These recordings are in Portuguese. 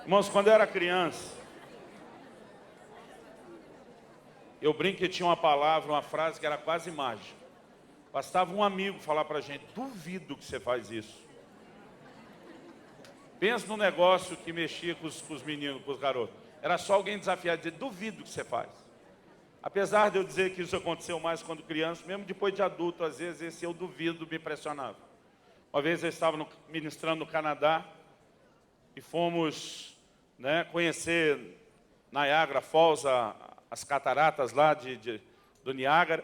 Irmãos, quando eu era criança, eu brinco que tinha uma palavra, uma frase que era quase mágica. Bastava um amigo falar pra gente: duvido que você faz isso. Pensa num negócio que mexia com os meninos, com os garotos. Era só alguém desafiar e dizer: duvido que você faz. Apesar de eu dizer que isso aconteceu mais quando criança, mesmo depois de adulto, às vezes esse eu duvido me impressionava. Uma vez eu estava ministrando no Canadá e fomos conhecer Niagara Falls, as cataratas lá do Niágara.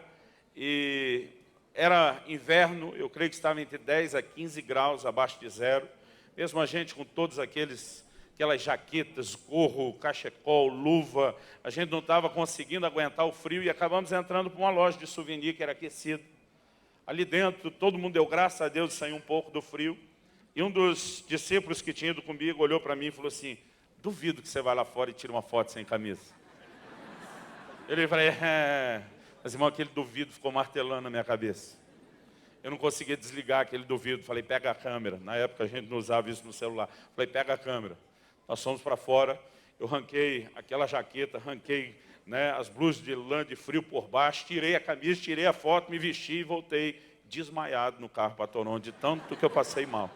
E era inverno, eu creio que estava entre 10 a 15 graus abaixo de zero. Mesmo a gente com todos aquelas jaquetas, gorro, cachecol, luva, a gente não estava conseguindo aguentar o frio e acabamos entrando para uma loja de souvenir que era aquecida. Ali dentro, todo mundo deu graças a Deus e saiu um pouco do frio. E um dos discípulos que tinha ido comigo olhou para mim e falou assim: duvido que você vai lá fora e tire uma foto sem camisa. Eu falei: mas irmão, aquele duvido ficou martelando na minha cabeça. Eu não conseguia desligar aquele duvido. Falei: pega a câmera. Na época a gente não usava isso no celular. Falei: pega a câmera. Nós fomos para fora. Eu ranquei aquela jaqueta, ranquei as blusas de lã de frio por baixo, tirei a camisa, tirei a foto, me vesti e voltei desmaiado no carro para Toronto, de tanto que eu passei mal.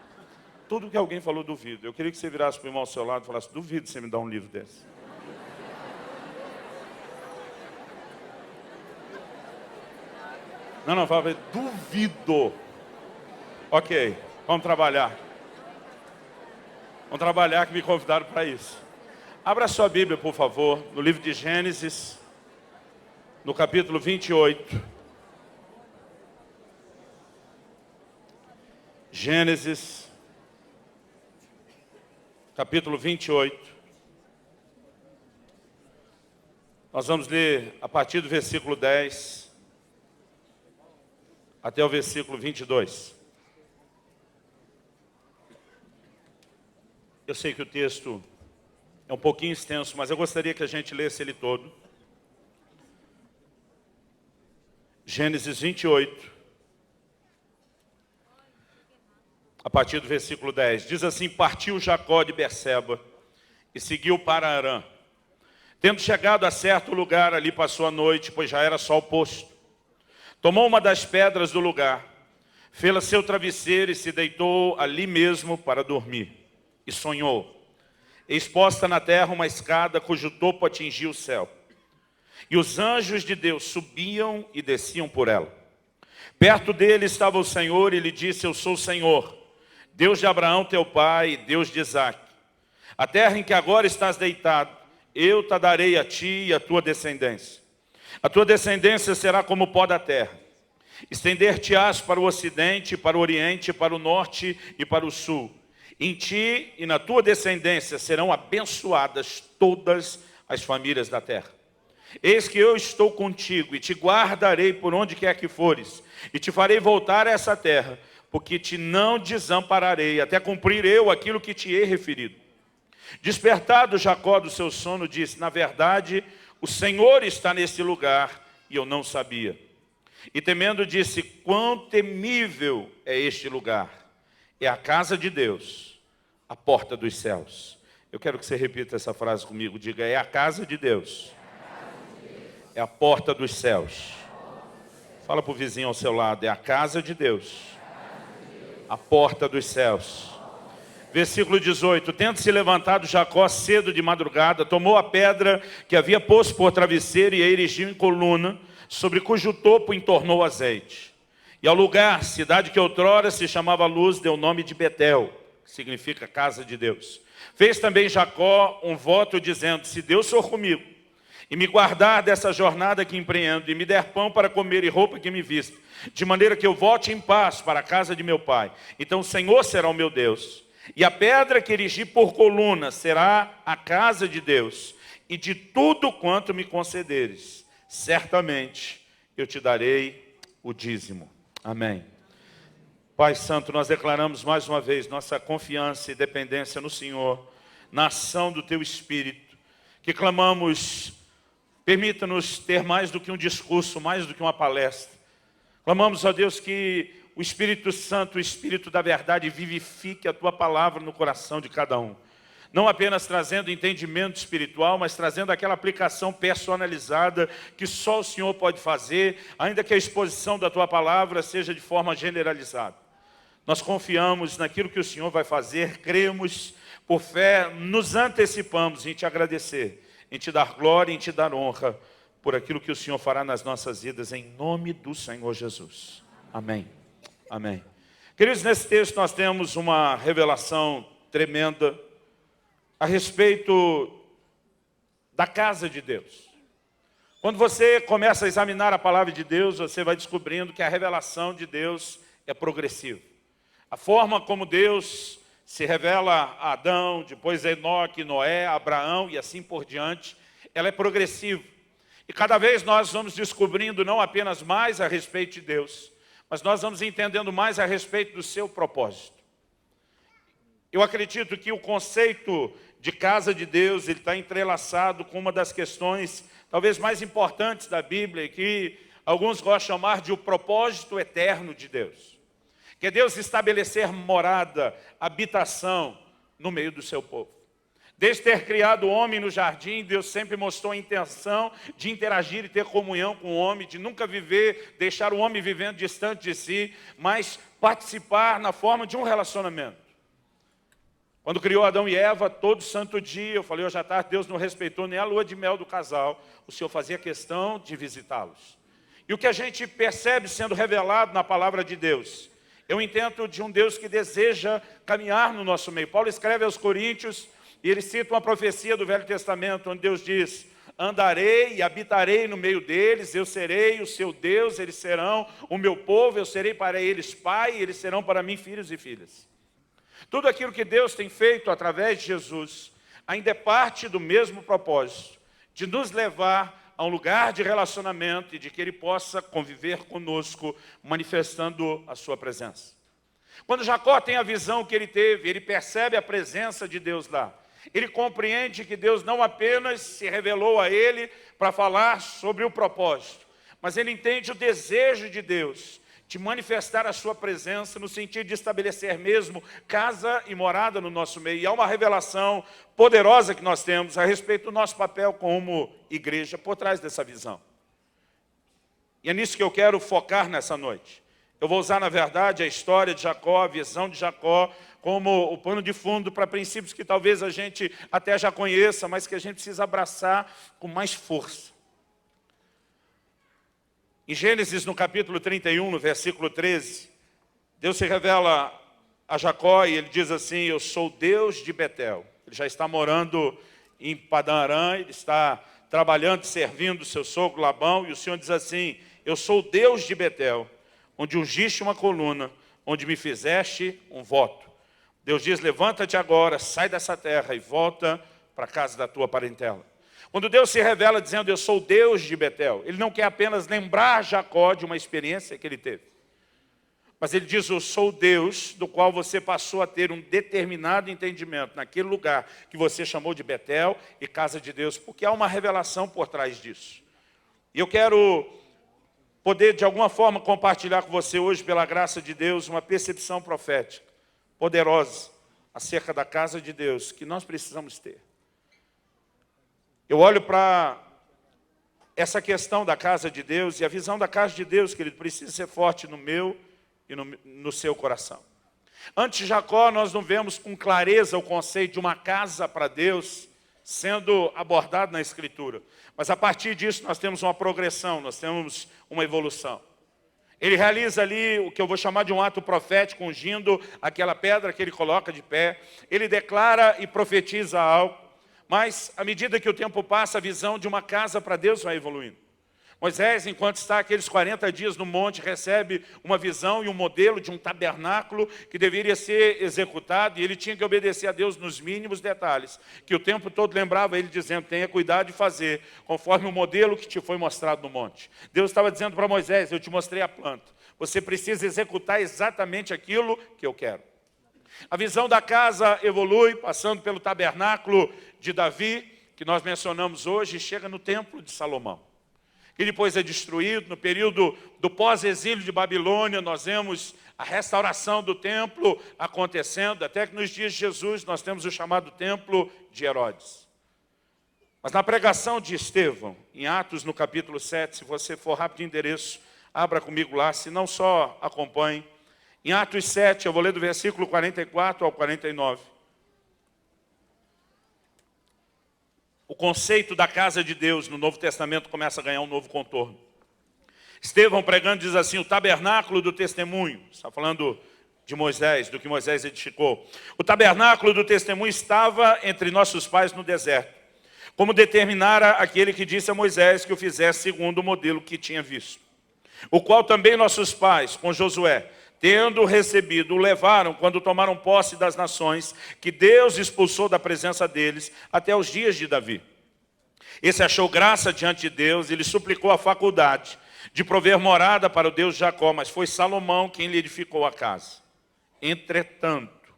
Tudo que alguém falou, duvido. Eu queria que você virasse para o irmão ao seu lado e falasse: duvido você me dar um livro desse. Não, fala: duvido. Ok, vamos trabalhar. Vamos trabalhar, que me convidaram para isso. Abra sua Bíblia, por favor, no livro de Gênesis, no capítulo 28. Gênesis, capítulo 28. Nós vamos ler a partir do versículo 10 até o versículo 22. Eu sei que o texto é um pouquinho extenso, mas eu gostaria que a gente lesse ele todo. Gênesis 28, a partir do versículo 10. Diz assim: partiu Jacó de Berseba e seguiu para Harã. Tendo chegado a certo lugar, ali passou a noite, pois já era sol posto. Tomou uma das pedras do lugar, fê-la seu travesseiro e se deitou ali mesmo para dormir. E sonhou: exposta na terra uma escada cujo topo atingia o céu. E os anjos de Deus subiam e desciam por ela. Perto dele estava o Senhor e lhe disse: eu sou o Senhor, Deus de Abraão teu pai, Deus de Isaque. A terra em que agora estás deitado, eu te darei a ti e a tua descendência. A tua descendência será como o pó da terra. Estender-te-ás para o ocidente, para o oriente, para o norte e para o sul. Em ti e na tua descendência serão abençoadas todas as famílias da terra. Eis que eu estou contigo e te guardarei por onde quer que fores, e te farei voltar a essa terra, porque te não desampararei, até cumprir eu aquilo que te hei referido. Despertado Jacó do seu sono, disse: na verdade, o Senhor está nesse lugar, e eu não sabia. E temendo disse: quão temível é este lugar! É a casa de Deus, a porta dos céus. Eu quero que você repita essa frase comigo. Diga: é a casa de Deus, é a porta dos céus. Fala para o vizinho ao seu lado: é a casa de Deus, a porta dos céus. Versículo 18. Tendo se levantado Jacó cedo de madrugada, tomou a pedra que havia posto por travesseiro e a erigiu em coluna, sobre cujo topo entornou azeite. E ao lugar, cidade que outrora se chamava Luz, deu o nome de Betel, que significa casa de Deus. Fez também Jacó um voto dizendo: se Deus for comigo, e me guardar dessa jornada que empreendo, e me der pão para comer e roupa que me vista, de maneira que eu volte em paz para a casa de meu pai, então o Senhor será o meu Deus. E a pedra que erigi por coluna será a casa de Deus, e de tudo quanto me concederes, certamente eu te darei o dízimo. Amém. Pai Santo, nós declaramos mais uma vez nossa confiança e dependência no Senhor, na ação do Teu Espírito, que clamamos: permita-nos ter mais do que um discurso, mais do que uma palestra. Clamamos, ó Deus, que o Espírito Santo, o Espírito da verdade, vivifique a Tua palavra no coração de cada um. não apenas trazendo entendimento espiritual, mas trazendo aquela aplicação personalizada que só o Senhor pode fazer, ainda que a exposição da Tua palavra seja de forma generalizada. Nós confiamos naquilo que o Senhor vai fazer, cremos, por fé, nos antecipamos em Te agradecer, em Te dar glória, em Te dar honra, por aquilo que o Senhor fará nas nossas vidas, em nome do Senhor Jesus. Amém. Amém. Queridos, nesse texto nós temos uma revelação tremenda a respeito da casa de Deus. Quando você começa a examinar a palavra de Deus, você vai descobrindo que a revelação de Deus é progressiva. A forma como Deus se revela a Adão, depois a Enoque, Noé, Abraão e assim por diante, ela é progressiva. E cada vez nós vamos descobrindo não apenas mais a respeito de Deus, mas nós vamos entendendo mais a respeito do seu propósito. Eu acredito que o conceito de casa de Deus, ele está entrelaçado com uma das questões talvez mais importantes da Bíblia, que alguns gostam de chamar de o propósito eterno de Deus. Que é Deus estabelecer morada, habitação no meio do seu povo. Desde ter criado o homem no jardim, Deus sempre mostrou a intenção de interagir e ter comunhão com o homem, de nunca viver, deixar o homem vivendo distante de si, mas participar na forma de um relacionamento. Quando criou Adão e Eva, todo santo dia, eu falei hoje à tarde, Deus não respeitou nem a lua de mel do casal, o Senhor fazia questão de visitá-los. E o que a gente percebe sendo revelado na palavra de Deus, eu entendo de um Deus que deseja caminhar no nosso meio. Paulo escreve aos Coríntios, e ele cita uma profecia do Velho Testamento, onde Deus diz: andarei e habitarei no meio deles, eu serei o seu Deus, eles serão o meu povo, eu serei para eles pai, e eles serão para mim filhos e filhas. Tudo aquilo que Deus tem feito através de Jesus, ainda é parte do mesmo propósito, de nos levar a um lugar de relacionamento e de que Ele possa conviver conosco, manifestando a sua presença. Quando Jacó tem a visão que ele teve, ele percebe a presença de Deus lá. Ele compreende que Deus não apenas se revelou a ele para falar sobre o propósito, mas ele entende o desejo de Deus de manifestar a sua presença no sentido de estabelecer mesmo casa e morada no nosso meio. E há uma revelação poderosa que nós temos a respeito do nosso papel como igreja por trás dessa visão. E é nisso que eu quero focar nessa noite. Eu vou usar, na verdade, a história de Jacó, a visão de Jacó, como o pano de fundo para princípios que talvez a gente até já conheça, mas que a gente precisa abraçar com mais força. Em Gênesis, no capítulo 31, no versículo 13, Deus se revela a Jacó e ele diz assim: eu sou Deus de Betel. Ele já está morando em Padã Arã, ele está trabalhando e servindo seu sogro Labão, e o Senhor diz assim: eu sou Deus de Betel, onde ungiste uma coluna, onde me fizeste um voto. Deus diz: levanta-te agora, sai dessa terra e volta para a casa da tua parentela. Quando Deus se revela dizendo: eu sou Deus de Betel, Ele não quer apenas lembrar Jacó de uma experiência que ele teve. Mas Ele diz: eu sou Deus do qual você passou a ter um determinado entendimento naquele lugar que você chamou de Betel e casa de Deus, porque há uma revelação por trás disso. E eu quero poder de alguma forma compartilhar com você hoje, pela graça de Deus, uma percepção profética poderosa acerca da casa de Deus que nós precisamos ter. Eu olho para essa questão da casa de Deus e a visão da casa de Deus, querido, precisa ser forte no meu e no seu coração. Antes de Jacó, nós não vemos com clareza o conceito de uma casa para Deus sendo abordado na Escritura. Mas a partir disso nós temos uma progressão, nós temos uma evolução. Ele realiza ali o que eu vou chamar de um ato profético, ungindo aquela pedra que ele coloca de pé. Ele declara e profetiza algo. Mas, à medida que o tempo passa, a visão de uma casa para Deus vai evoluindo. Moisés, enquanto está aqueles 40 dias no monte, recebe uma visão e um modelo de um tabernáculo que deveria ser executado, e ele tinha que obedecer a Deus nos mínimos detalhes, que o tempo todo lembrava ele dizendo: tenha cuidado de fazer conforme o modelo que te foi mostrado no monte. Deus estava dizendo para Moisés: eu te mostrei a planta, você precisa executar exatamente aquilo que eu quero. A visão da casa evolui, passando pelo tabernáculo de Davi, que nós mencionamos hoje, e chega no templo de Salomão. que depois é destruído. No período do pós-exílio de Babilônia, nós vemos a restauração do templo acontecendo, até que nos dias de Jesus nós temos o chamado templo de Herodes. Mas na pregação de Estevão, em Atos, no capítulo 7, se você for rápido de endereço, abra comigo lá, se não só acompanhe. Em Atos 7, eu vou ler do versículo 44 ao 49. O conceito da casa de Deus no Novo Testamento começa a ganhar um novo contorno. Estevão pregando diz assim, o tabernáculo do testemunho, está falando de Moisés, do que Moisés edificou. O tabernáculo do testemunho estava entre nossos pais no deserto, como determinara aquele que disse a Moisés que o fizesse segundo o modelo que tinha visto. O qual também nossos pais, com Josué, tendo recebido, o levaram quando tomaram posse das nações, que Deus expulsou da presença deles até os dias de Davi. Esse achou graça diante de Deus e lhe suplicou a faculdade de prover morada para o Deus de Jacó, mas foi Salomão quem lhe edificou a casa. Entretanto,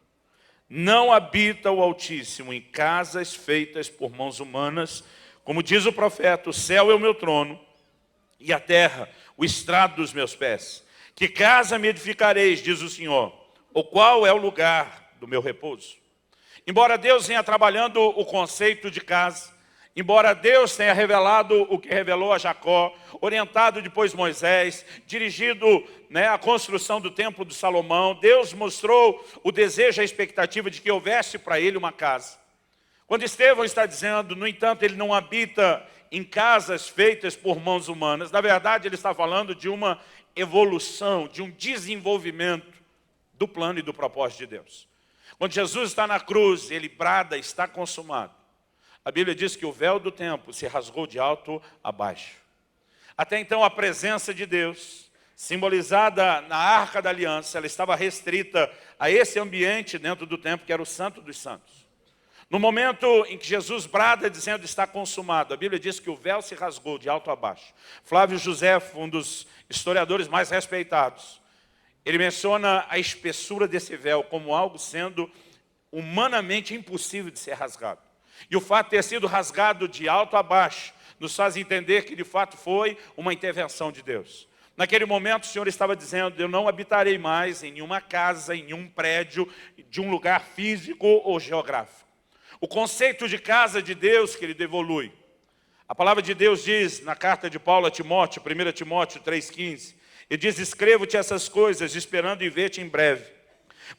não habita o Altíssimo em casas feitas por mãos humanas, como diz o profeta, o céu é o meu trono e a terra o estrado dos meus pés. Que casa me edificareis, diz o Senhor, o qual é o lugar do meu repouso? Embora Deus venha trabalhando o conceito de casa, embora Deus tenha revelado o que revelou a Jacó, orientado depois Moisés, dirigido a construção do templo de Salomão, Deus mostrou o desejo, a expectativa de que houvesse para ele uma casa. Quando Estevão está dizendo, no entanto, ele não habita em casas feitas por mãos humanas, na verdade ele está falando de uma evolução, de um desenvolvimento do plano e do propósito de Deus. Quando Jesus está na cruz, ele brada, está consumado. A Bíblia diz que o véu do templo se rasgou de alto a baixo. Até então a presença de Deus, simbolizada na Arca da Aliança, ela estava restrita a esse ambiente dentro do templo, que era o Santo dos Santos. No momento em que Jesus brada dizendo está consumado, a Bíblia diz que o véu se rasgou de alto a baixo. Flávio Josefo, um dos historiadores mais respeitados, ele menciona a espessura desse véu como algo sendo humanamente impossível de ser rasgado. E o fato de ter sido rasgado de alto a baixo nos faz entender que de fato foi uma intervenção de Deus. Naquele momento o Senhor estava dizendo, eu não habitarei mais em nenhuma casa, em nenhum prédio, de um lugar físico ou geográfico. O conceito de casa de Deus que ele evolui. A palavra de Deus diz na carta de Paulo a Timóteo, 1 Timóteo 3,15, ele diz, escrevo-te essas coisas, esperando em ver-te em breve,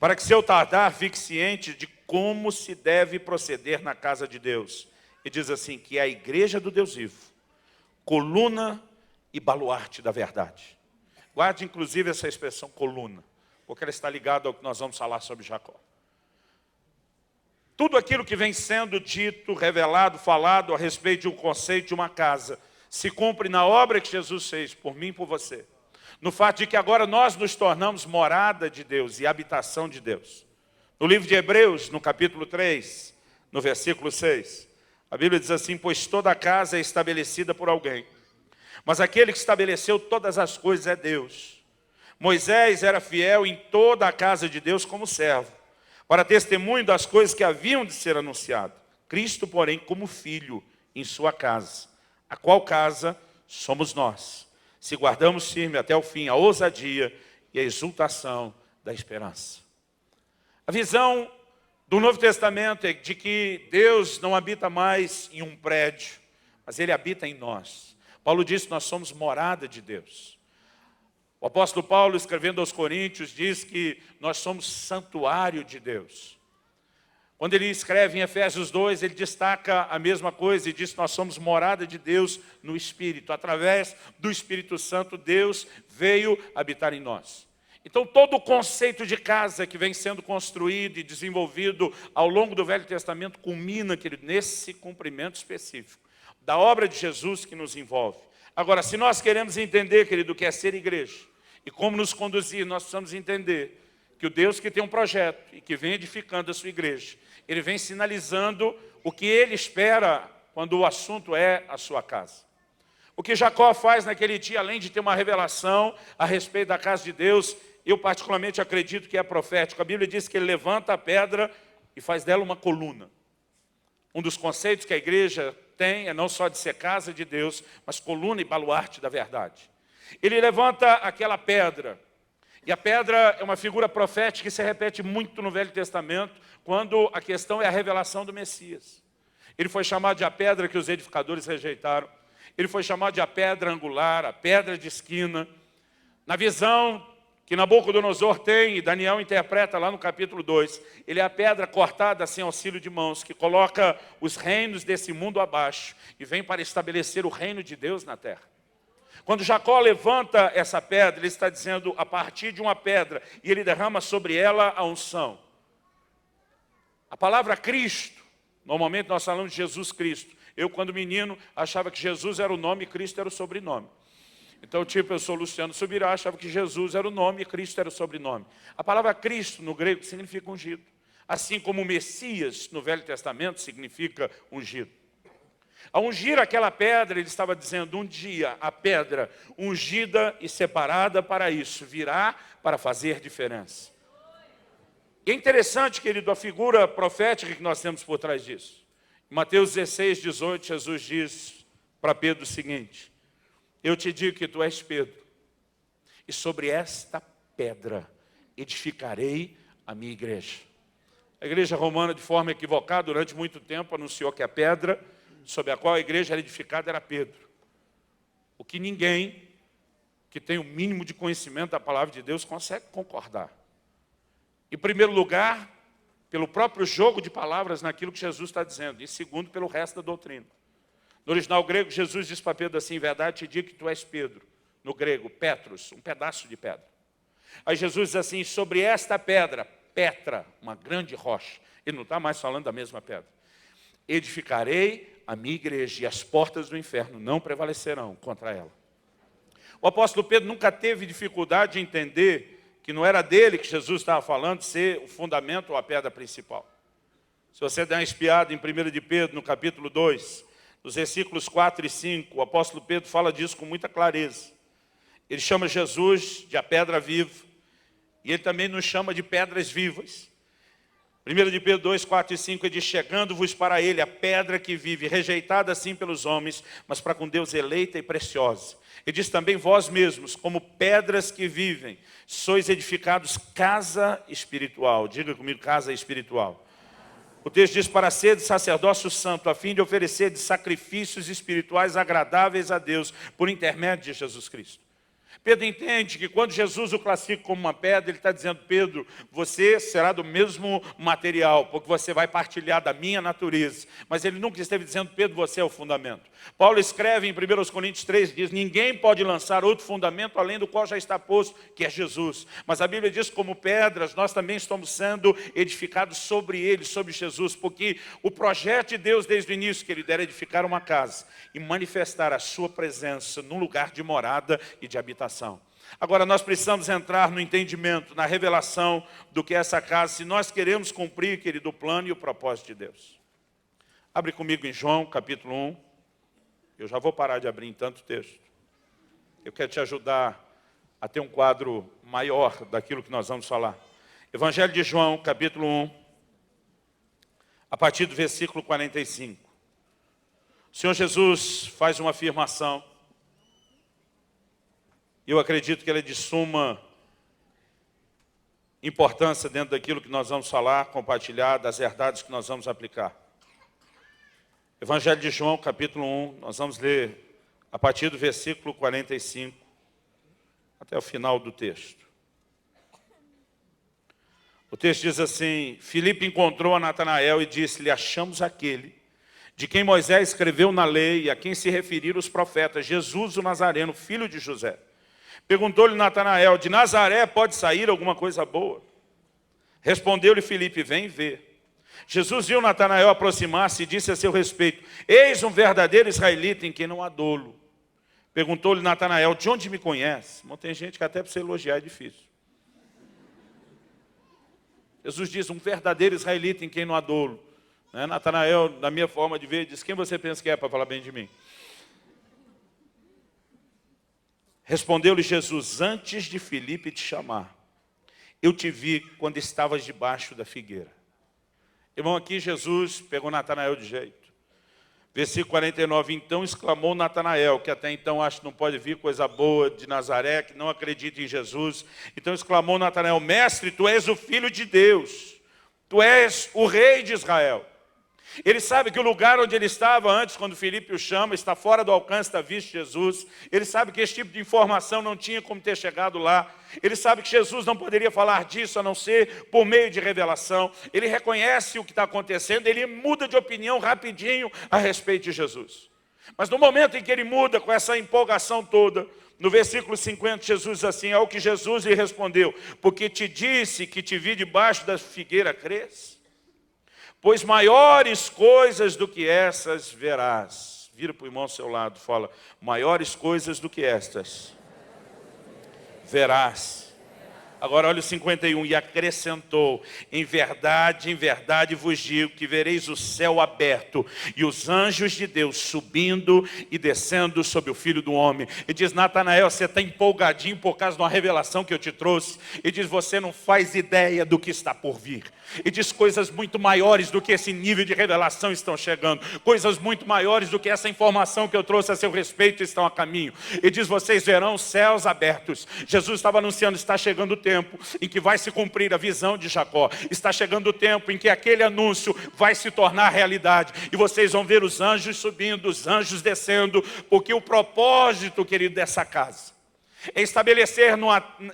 para que se eu tardar, fique ciente de como se deve proceder na casa de Deus. E diz assim, que é a igreja do Deus vivo, coluna e baluarte da verdade. Guarde inclusive essa expressão coluna, porque ela está ligada ao que nós vamos falar sobre Jacó. Tudo aquilo que vem sendo dito, revelado, falado a respeito de um conceito de uma casa, se cumpre na obra que Jesus fez por mim e por você. No fato de que agora nós nos tornamos morada de Deus e habitação de Deus. No livro de Hebreus, no capítulo 3, no versículo 6, a Bíblia diz assim, pois toda casa é estabelecida por alguém, mas aquele que estabeleceu todas as coisas é Deus. Moisés era fiel em toda a casa de Deus como servo, para testemunho das coisas que haviam de ser anunciadas. Cristo, porém, como filho em sua casa, a qual casa somos nós, se guardamos firme até o fim a ousadia e a exultação da esperança. A visão do Novo Testamento é de que Deus não habita mais em um prédio, mas Ele habita em nós. Paulo diz que nós somos morada de Deus. O apóstolo Paulo, escrevendo aos Coríntios, diz que nós somos santuário de Deus. Quando ele escreve em Efésios 2, ele destaca a mesma coisa e diz que nós somos morada de Deus no Espírito. Através do Espírito Santo, Deus veio habitar em nós. Então, todo o conceito de casa que vem sendo construído e desenvolvido ao longo do Velho Testamento culmina, querido, nesse cumprimento específico da obra de Jesus que nos envolve. Agora, se nós queremos entender, querido, o que é ser igreja e como nos conduzir, nós precisamos entender que o Deus que tem um projeto e que vem edificando a sua igreja, Ele vem sinalizando o que Ele espera quando o assunto é a sua casa. O que Jacó faz naquele dia, além de ter uma revelação a respeito da casa de Deus, eu particularmente acredito que é profético. A Bíblia diz que ele levanta a pedra e faz dela uma coluna. Um dos conceitos que a igreja tem é não só de ser casa de Deus, mas coluna e baluarte da verdade. Ele levanta aquela pedra, e a pedra é uma figura profética que se repete muito no Velho Testamento, quando a questão é a revelação do Messias. Ele foi chamado de a pedra que os edificadores rejeitaram. Ele foi chamado de a pedra angular, a pedra de esquina. Na visão que Nabucodonosor tem, e Daniel interpreta lá no capítulo 2, ele é a pedra cortada sem auxílio de mãos, que coloca os reinos desse mundo abaixo e vem para estabelecer o reino de Deus na terra. Quando Jacó levanta essa pedra, ele está dizendo a partir de uma pedra, e ele derrama sobre ela a unção. A palavra Cristo, normalmente nós falamos de Jesus Cristo. Eu, quando menino, achava que Jesus era o nome e Cristo era o sobrenome. Então, tipo, eu sou Luciano Subirá, achava que Jesus era o nome e Cristo era o sobrenome. A palavra Cristo, no grego, significa ungido. Assim como Messias, no Velho Testamento, significa ungido. Ao ungir aquela pedra, ele estava dizendo, um dia a pedra ungida e separada para isso, virá para fazer diferença. E é interessante, querido, a figura profética que nós temos por trás disso. Em Mateus 16, 18, Jesus diz para Pedro o seguinte: eu te digo que tu és Pedro, e sobre esta pedra edificarei a minha igreja. A igreja romana, de forma equivocada, durante muito tempo, anunciou que a pedra sobre a qual a igreja era edificada era Pedro. O que ninguém que tem o mínimo de conhecimento da palavra de Deus consegue concordar. Em primeiro lugar, pelo próprio jogo de palavras naquilo que Jesus está dizendo. E segundo, pelo resto da doutrina. No original grego, Jesus diz para Pedro assim: em verdade te digo que tu és Pedro. No grego, Petros, um pedaço de pedra. Aí Jesus diz assim: sobre esta pedra, Petra, uma grande rocha. Ele não está mais falando da mesma pedra. Edificarei a minha igreja, e as portas do inferno não prevalecerão contra ela. O apóstolo Pedro nunca teve dificuldade em entender que não era dele que Jesus estava falando ser o fundamento ou a pedra principal. Se você der uma espiada em 1 de Pedro, no capítulo 2, nos versículos 4 e 5, o apóstolo Pedro fala disso com muita clareza. Ele chama Jesus de a pedra viva, e ele também nos chama de pedras vivas. 1 de Pedro 2, 4 e 5, ele diz: chegando-vos para ele a pedra que vive, rejeitada assim pelos homens, mas para com Deus eleita e preciosa. Ele diz também: vós mesmos, como pedras que vivem, sois edificados casa espiritual. Diga comigo, casa espiritual. O texto diz: para ser de sacerdócio santo, a fim de oferecer de sacrifícios espirituais agradáveis a Deus, por intermédio de Jesus Cristo. Pedro entende que quando Jesus o classifica como uma pedra, ele está dizendo: Pedro, você será do mesmo material, porque você vai partilhar da minha natureza. Mas ele nunca esteve dizendo: Pedro, você é o fundamento. Paulo escreve em 1 Coríntios 3, diz: ninguém pode lançar outro fundamento além do qual já está posto, que é Jesus. Mas a Bíblia diz: como pedras, nós também estamos sendo edificados sobre ele, sobre Jesus, porque o projeto de Deus desde o início, que ele dera edificar uma casa e manifestar a sua presença num lugar de morada e de habitação. Agora nós precisamos entrar no entendimento, na revelação do que é essa casa, se nós queremos cumprir, querido, o plano e o propósito de Deus. Abre comigo em João, capítulo 1. Eu já vou parar de abrir em tanto texto. Eu quero te ajudar a ter um quadro maior daquilo que nós vamos falar. Evangelho de João, capítulo 1, a partir do versículo 45. O Senhor Jesus faz uma afirmação. Eu acredito que ela é de suma importância dentro daquilo que nós vamos falar, compartilhar, das verdades que nós vamos aplicar. Evangelho de João, capítulo 1, nós vamos ler a partir do versículo 45 até o final do texto. O texto diz assim: Filipe encontrou a Natanael e disse-lhe: achamos aquele de quem Moisés escreveu na lei e a quem se referiram os profetas, Jesus o Nazareno, filho de José. Perguntou-lhe Natanael: de Nazaré pode sair alguma coisa boa? Respondeu-lhe Filipe: vem ver. Jesus viu Natanael aproximar-se e disse a seu respeito: eis um verdadeiro israelita em quem não há dolo. Perguntou-lhe Natanael: de onde me conhece? Bom, tem gente que até para você elogiar é difícil. Jesus diz: um verdadeiro israelita em quem não há dolo. Natanael, na minha forma de ver, diz: quem você pensa que é para falar bem de mim? Respondeu-lhe Jesus: antes de Filipe te chamar, eu te vi quando estavas debaixo da figueira. Irmão, aqui Jesus pegou Natanael de jeito. Versículo 49, então exclamou Natanael, que até então acho que não pode vir coisa boa de Nazaré, que não acredita em Jesus. Então exclamou Natanael, mestre, tu és o Filho de Deus, tu és o Rei de Israel. Ele sabe que o lugar onde ele estava antes, quando Filipe o chama, está fora do alcance da vista de Jesus. Ele sabe que esse tipo de informação não tinha como ter chegado lá. Ele sabe que Jesus não poderia falar disso a não ser por meio de revelação. Ele reconhece o que está acontecendo, ele muda de opinião rapidinho a respeito de Jesus. Mas no momento em que ele muda com essa empolgação toda, no versículo 50, Jesus diz assim, ao que Jesus lhe respondeu, porque te disse que te vi debaixo da figueira, crês? Pois maiores coisas do que essas verás. Vira para o irmão ao seu lado, fala, maiores coisas do que estas verás. Agora olha o 51, e acrescentou, em verdade vos digo que vereis o céu aberto e os anjos de Deus subindo e descendo sobre o Filho do Homem. E diz, Natanael, você está empolgadinho por causa de uma revelação que eu te trouxe. E diz, você não faz ideia do que está por vir. E diz, coisas muito maiores do que esse nível de revelação estão chegando. Coisas muito maiores do que essa informação que eu trouxe a seu respeito estão a caminho. E diz, vocês verão os céus abertos. Jesus estava anunciando, está chegando o tempo em que vai se cumprir a visão de Jacó. Está chegando o tempo em que aquele anúncio vai se tornar realidade. E vocês vão ver os anjos subindo, os anjos descendo. Porque o propósito, querido, dessa casa é estabelecer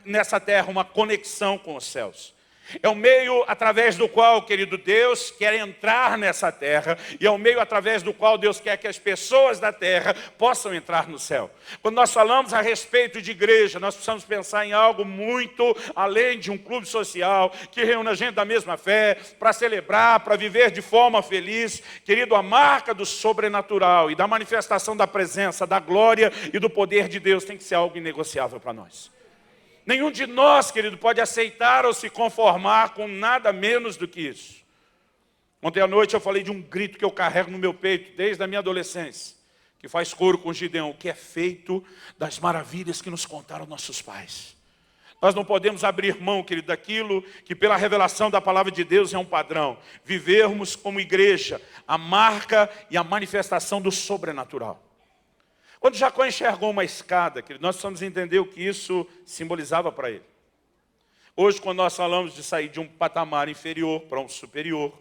nessa terra uma conexão com os céus. É o meio através do qual, querido, Deus quer entrar nessa terra. E é o meio através do qual Deus quer que as pessoas da terra possam entrar no céu. Quando nós falamos a respeito de igreja, nós precisamos pensar em algo muito além de um clube social que reúne a gente da mesma fé, para celebrar, para viver de forma feliz. Querido, a marca do sobrenatural e da manifestação da presença, da glória e do poder de Deus tem que ser algo inegociável para nós. Nenhum de nós, querido, pode aceitar ou se conformar com nada menos do que isso. Ontem à noite eu falei de um grito que eu carrego no meu peito desde a minha adolescência, que faz coro com Gideão, o que é feito das maravilhas que nos contaram nossos pais. Nós não podemos abrir mão, querido, daquilo que pela revelação da palavra de Deus é um padrão. Vivermos como igreja a marca e a manifestação do sobrenatural. Quando Jacó enxergou uma escada, querido, nós precisamos entender o que isso simbolizava para ele. Hoje, quando nós falamos de sair de um patamar inferior para um superior,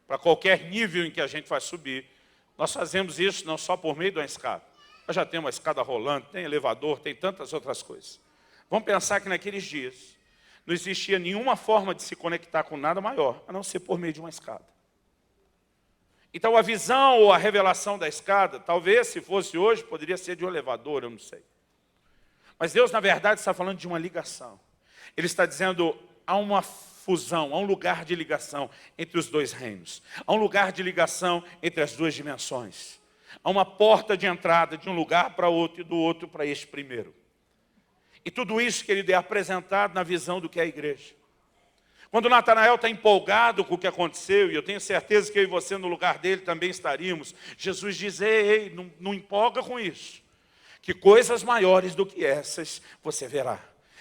para qualquer nível em que a gente vai subir, nós fazemos isso não só por meio de uma escada. Nós já temos uma escada rolante, tem elevador, tem tantas outras coisas. Vamos pensar que naqueles dias não existia nenhuma forma de se conectar com nada maior, a não ser por meio de uma escada. Então a visão ou a revelação da escada, talvez se fosse hoje, poderia ser de um elevador, eu não sei. Mas Deus, na verdade, está falando de uma ligação. Ele está dizendo, há uma fusão, há um lugar de ligação entre os dois reinos. Há um lugar de ligação entre as duas dimensões. Há uma porta de entrada de um lugar para outro e do outro para este primeiro. E tudo isso, querido, é apresentado na visão do que é a igreja. Quando Natanael está empolgado com o que aconteceu, e eu tenho certeza que eu e você no lugar dele também estaríamos, Jesus diz, ei, não empolga com isso, que coisas maiores do que essas você verá.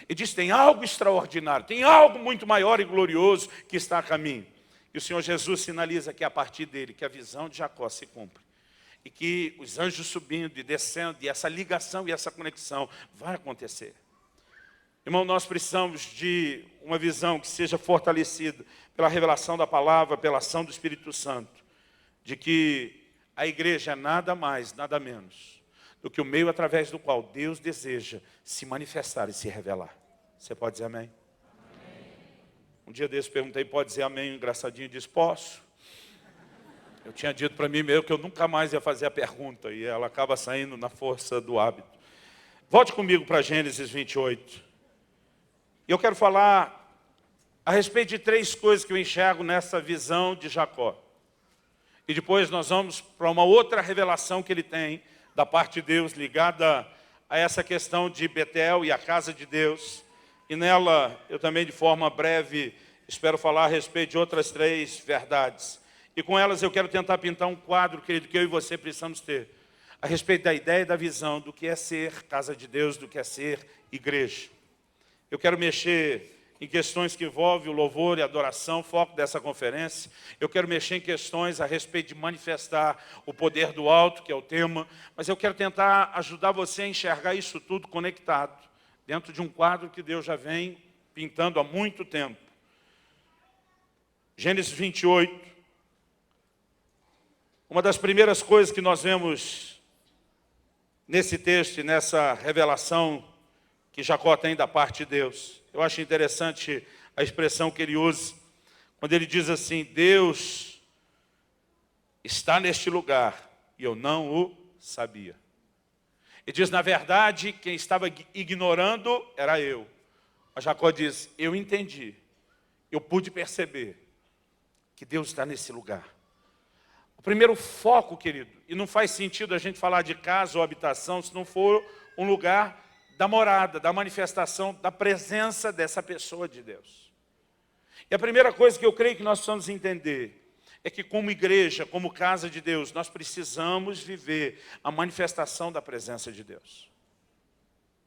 E diz, tem algo extraordinário, tem algo muito maior e glorioso que está a caminho. E o Senhor Jesus sinaliza que a partir dele, que a visão de Jacó se cumpre. E que os anjos subindo e descendo, e essa ligação e essa conexão vai acontecer. Irmão, nós precisamos de uma visão que seja fortalecida pela revelação da palavra, pela ação do Espírito Santo, de que a igreja é nada mais, nada menos, do que o meio através do qual Deus deseja se manifestar e se revelar. Você pode dizer amém? Amém. Um dia desse perguntei, pode dizer amém? O engraçadinho disse, posso. Eu tinha dito para mim mesmo que eu nunca mais ia fazer a pergunta, e ela acaba saindo na força do hábito. Volte comigo para Gênesis 28. E eu quero falar a respeito de 3 coisas que eu enxergo nessa visão de Jacó. E depois nós vamos para uma outra revelação que ele tem da parte de Deus, ligada a essa questão de Betel e a casa de Deus. E nela, eu também de forma breve, espero falar a respeito de outras 3 verdades. E com elas eu quero tentar pintar um quadro, querido, que eu e você precisamos ter. A respeito da ideia e da visão do que é ser casa de Deus, do que é ser igreja. Eu quero mexer em questões que envolvem o louvor e a adoração, foco dessa conferência. Eu quero mexer em questões a respeito de manifestar o poder do alto, que é o tema, mas eu quero tentar ajudar você a enxergar isso tudo conectado, dentro de um quadro que Deus já vem pintando há muito tempo. Gênesis 28. Uma das primeiras coisas que nós vemos nesse texto e nessa revelação que Jacó tem da parte de Deus. Eu acho interessante a expressão que ele usa, quando ele diz assim: Deus está neste lugar e eu não o sabia. Ele diz, na verdade, quem estava ignorando era eu. Mas Jacó diz, eu entendi, eu pude perceber que Deus está nesse lugar. O primeiro foco, querido, e não faz sentido a gente falar de casa ou habitação se não for um lugar da morada, da manifestação, da presença dessa pessoa de Deus. E a primeira coisa que eu creio que nós precisamos entender é que como igreja, como casa de Deus, nós precisamos viver a manifestação da presença de Deus.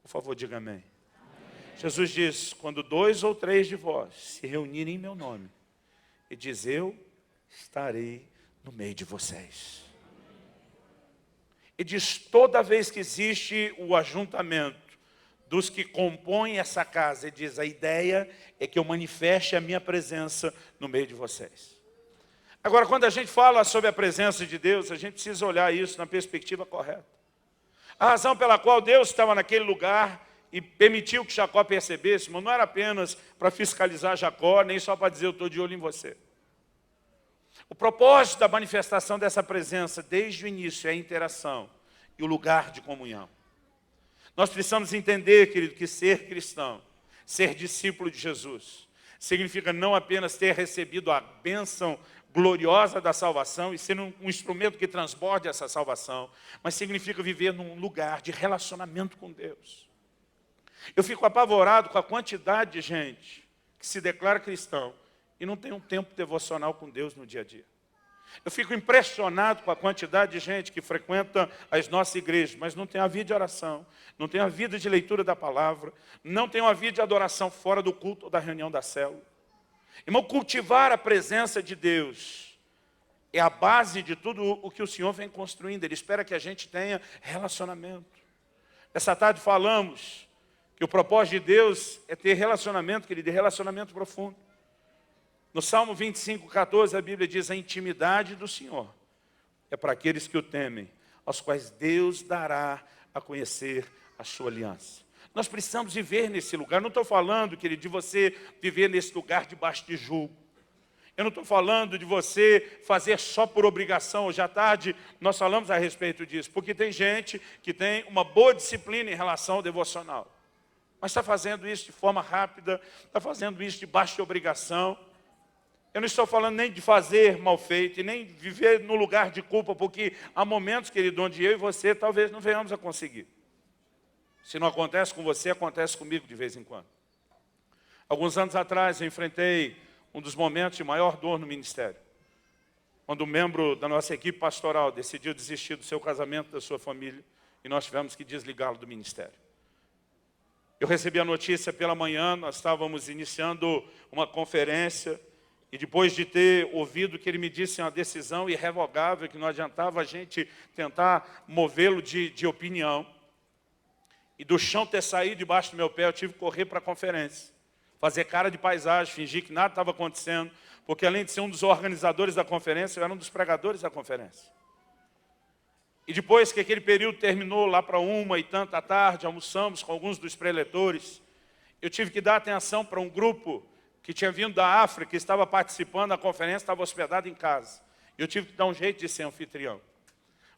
Por favor, diga amém. Amém. Jesus diz, quando 2 ou 3 de vós se reunirem em meu nome, ele diz, eu estarei no meio de vocês. Ele diz, toda vez que existe o ajuntamento dos que compõem essa casa, ele diz, a ideia é que eu manifeste a minha presença no meio de vocês. Agora, quando a gente fala sobre a presença de Deus, a gente precisa olhar isso na perspectiva correta. A razão pela qual Deus estava naquele lugar e permitiu que Jacó percebesse, mas não era apenas para fiscalizar Jacó, nem só para dizer, eu estou de olho em você. O propósito da manifestação dessa presença, desde o início, é a interação e o lugar de comunhão. Nós precisamos entender, querido, que ser cristão, ser discípulo de Jesus, significa não apenas ter recebido a bênção gloriosa da salvação e ser um instrumento que transborde essa salvação, mas significa viver num lugar de relacionamento com Deus. Eu fico apavorado com a quantidade de gente que se declara cristão e não tem um tempo devocional com Deus no dia a dia. Eu fico impressionado com a quantidade de gente que frequenta as nossas igrejas, mas não tem a vida de oração, não tem a vida de leitura da palavra, não tem uma vida de adoração fora do culto ou da reunião da célula. Irmão, cultivar a presença de Deus é a base de tudo o que o Senhor vem construindo. Ele espera que a gente tenha relacionamento. Essa tarde falamos que o propósito de Deus é ter relacionamento, querido, relacionamento profundo. No Salmo 25, 14, a Bíblia diz, a intimidade do Senhor é para aqueles que o temem, aos quais Deus dará a conhecer a sua aliança. Nós precisamos viver nesse lugar. Não estou falando, querido, de você viver nesse lugar debaixo de julgo. Eu não estou falando de você fazer só por obrigação. Hoje à tarde nós falamos a respeito disso, porque tem gente que tem uma boa disciplina em relação ao devocional, mas está fazendo isso de forma rápida, está fazendo isso debaixo de obrigação. Eu não estou falando nem de fazer mal feito, e nem viver no lugar de culpa, porque há momentos, querido, onde eu e você talvez não venhamos a conseguir. Se não acontece com você, acontece comigo de vez em quando. Alguns anos atrás eu enfrentei um dos momentos de maior dor no ministério, quando um membro da nossa equipe pastoral decidiu desistir do seu casamento, da sua família, e nós tivemos que desligá-lo do ministério. Eu recebi a notícia pela manhã, nós estávamos iniciando uma conferência, e depois de ter ouvido que ele me disse uma decisão irrevogável, que não adiantava a gente tentar movê-lo de opinião, e do chão ter saído debaixo do meu pé, eu tive que correr para a conferência, fazer cara de paisagem, fingir que nada estava acontecendo, porque além de ser um dos organizadores da conferência, eu era um dos pregadores da conferência. E depois que aquele período terminou, lá para 1h da tarde, almoçamos com alguns dos preletores, eu tive que dar atenção para um grupo que tinha vindo da África, que estava participando da conferência, estava hospedado em casa. Eu tive que dar um jeito de ser anfitrião.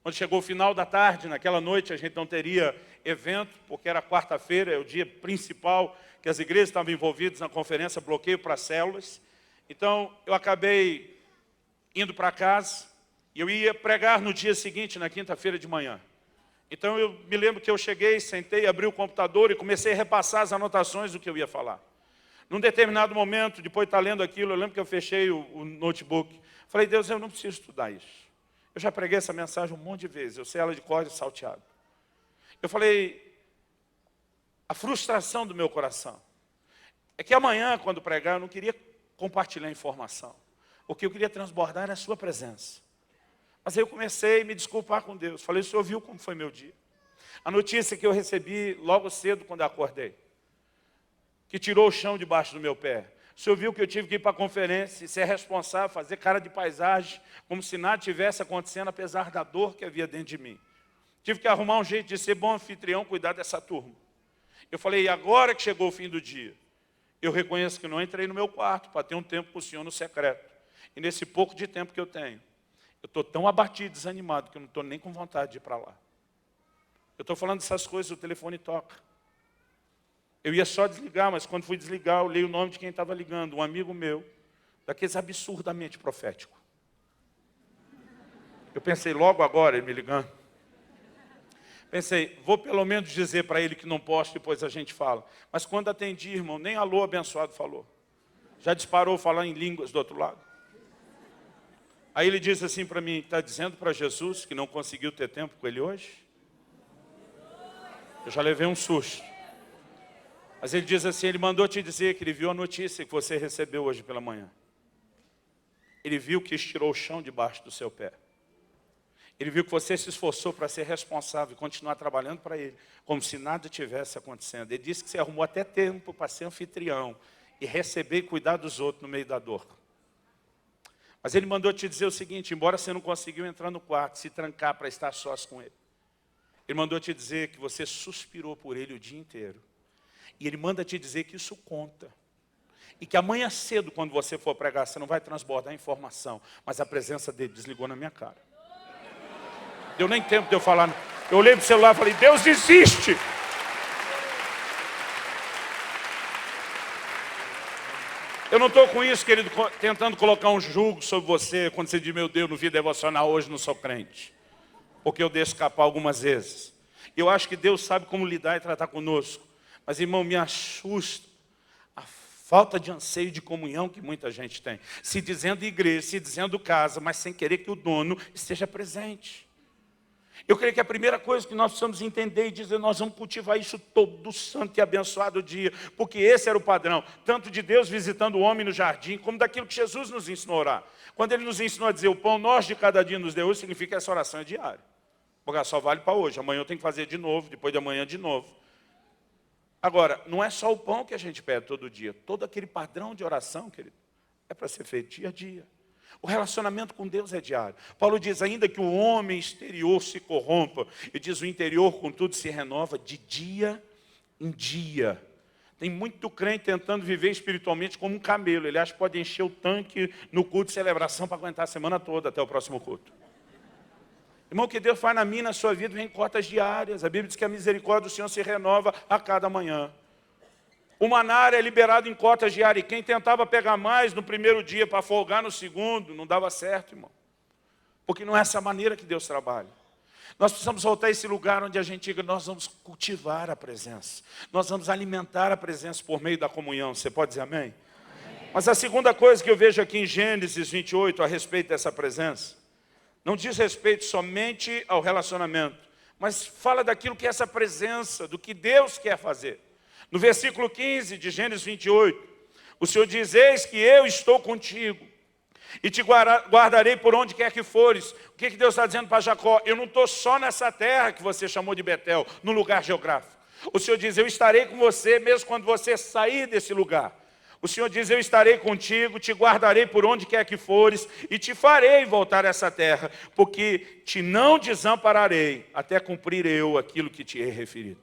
Quando chegou o final da tarde, naquela noite, a gente não teria evento, porque era quarta-feira, é o dia principal que as igrejas estavam envolvidas na conferência, bloqueio para células. Então, eu acabei indo para casa, e eu ia pregar no dia seguinte, na quinta-feira de manhã. Então, eu me lembro que eu cheguei, sentei, abri o computador e comecei a repassar as anotações do que eu ia falar. Num determinado momento, depois de estar lendo aquilo, eu lembro que eu fechei o notebook. Falei, Deus, eu não preciso estudar isso. Eu já preguei essa mensagem um monte de vezes, eu sei ela de cor e salteado. Eu falei, a frustração do meu coração É que amanhã, quando pregar, eu não queria compartilhar informação. O que eu queria transbordar era a sua presença. Mas aí eu comecei a me desculpar com Deus. Falei, o senhor viu como foi meu dia? A notícia que eu recebi logo cedo quando eu acordei, que tirou o chão debaixo do meu pé. O senhor viu que eu tive que ir para a conferência e ser responsável, fazer cara de paisagem, como se nada tivesse acontecendo, apesar da dor que havia dentro de mim. Tive que arrumar um jeito de ser bom anfitrião, cuidar dessa turma. Eu falei, e agora que chegou o fim do dia, eu reconheço que não entrei no meu quarto para ter um tempo com o senhor no secreto. E nesse pouco de tempo que eu tenho, eu estou tão abatido, desanimado, que eu não estou nem com vontade de ir para lá. Eu estou falando dessas coisas, o telefone toca. Eu ia só desligar, mas quando fui desligar, eu li o nome de quem estava ligando, um amigo meu, daqueles absurdamente proféticos. Eu pensei, logo agora, ele me ligando. Pensei, vou pelo menos dizer para ele que não posso, depois a gente fala. Mas quando atendi, irmão, nem alô abençoado falou. Já disparou falar em línguas do outro lado. Aí ele disse assim para mim, está dizendo para Jesus que não conseguiu ter tempo com ele hoje? Eu já levei um susto. Mas ele diz assim, ele mandou te dizer que ele viu a notícia que você recebeu hoje pela manhã. Ele viu que estirou o chão debaixo do seu pé. Ele viu que você se esforçou para ser responsável e continuar trabalhando para ele, como se nada tivesse acontecendo. Ele disse que você arrumou até tempo para ser anfitrião e receber e cuidar dos outros no meio da dor. Mas ele mandou te dizer o seguinte, embora você não conseguiu entrar no quarto, se trancar para estar sós com ele. Ele mandou te dizer que você suspirou por ele o dia inteiro. E ele manda te dizer que isso conta. E que amanhã cedo, quando você for pregar, você não vai transbordar informação, mas a presença dele desligou na minha cara. Deu nem tempo de eu falar. Eu olhei para o celular e falei, Deus existe! Eu não estou com isso, querido, tentando colocar um jugo sobre você, quando você diz, meu Deus, no vídeo devocional hoje não sou crente. Porque eu deixo escapar algumas vezes. Eu acho que Deus sabe como lidar e tratar conosco. Mas, irmão, me assusta a falta de anseio de comunhão que muita gente tem. Se dizendo igreja, se dizendo casa, mas sem querer que o dono esteja presente. Eu creio que a primeira coisa que nós precisamos entender e dizer, nós vamos cultivar isso todo santo e abençoado dia, porque esse era o padrão, tanto de Deus visitando o homem no jardim, como daquilo que Jesus nos ensinou a orar. Quando ele nos ensinou a dizer, o pão nosso de cada dia nos deu hoje, significa que essa oração é diária. Porque só vale para hoje, amanhã eu tenho que fazer de novo, depois de amanhã de novo. Agora, não é só o pão que a gente pede todo dia, todo aquele padrão de oração, querido, é para ser feito dia a dia. O relacionamento com Deus é diário. Paulo diz, ainda que o homem exterior se corrompa, e diz, o interior, contudo, se renova de dia em dia. Tem muito crente tentando viver espiritualmente como um camelo. Ele acha que pode encher o tanque no culto de celebração para aguentar a semana toda, até o próximo culto. Irmão, o que Deus faz na minha e na sua vida vem em cotas diárias. A Bíblia diz que a misericórdia do Senhor se renova a cada manhã. O maná é liberado em cotas diárias. E quem tentava pegar mais no primeiro dia para folgar no segundo, não dava certo, irmão. Porque não é essa maneira que Deus trabalha. Nós precisamos voltar a esse lugar onde a gente diga, nós vamos cultivar a presença. Nós vamos alimentar a presença por meio da comunhão. Você pode dizer amém? Amém. Mas a segunda coisa que eu vejo aqui em Gênesis 28, a respeito dessa presença, não diz respeito somente ao relacionamento, mas fala daquilo que é essa presença, do que Deus quer fazer. No versículo 15 de Gênesis 28, o Senhor diz, eis que eu estou contigo, e te guardarei por onde quer que fores. O que Deus está dizendo para Jacó? Eu não estou só nessa terra que você chamou de Betel, no lugar geográfico. O Senhor diz, eu estarei com você, mesmo quando você sair desse lugar. O Senhor diz, eu estarei contigo, te guardarei por onde quer que fores, e te farei voltar a essa terra, porque te não desampararei, até cumprir eu aquilo que te hei referido.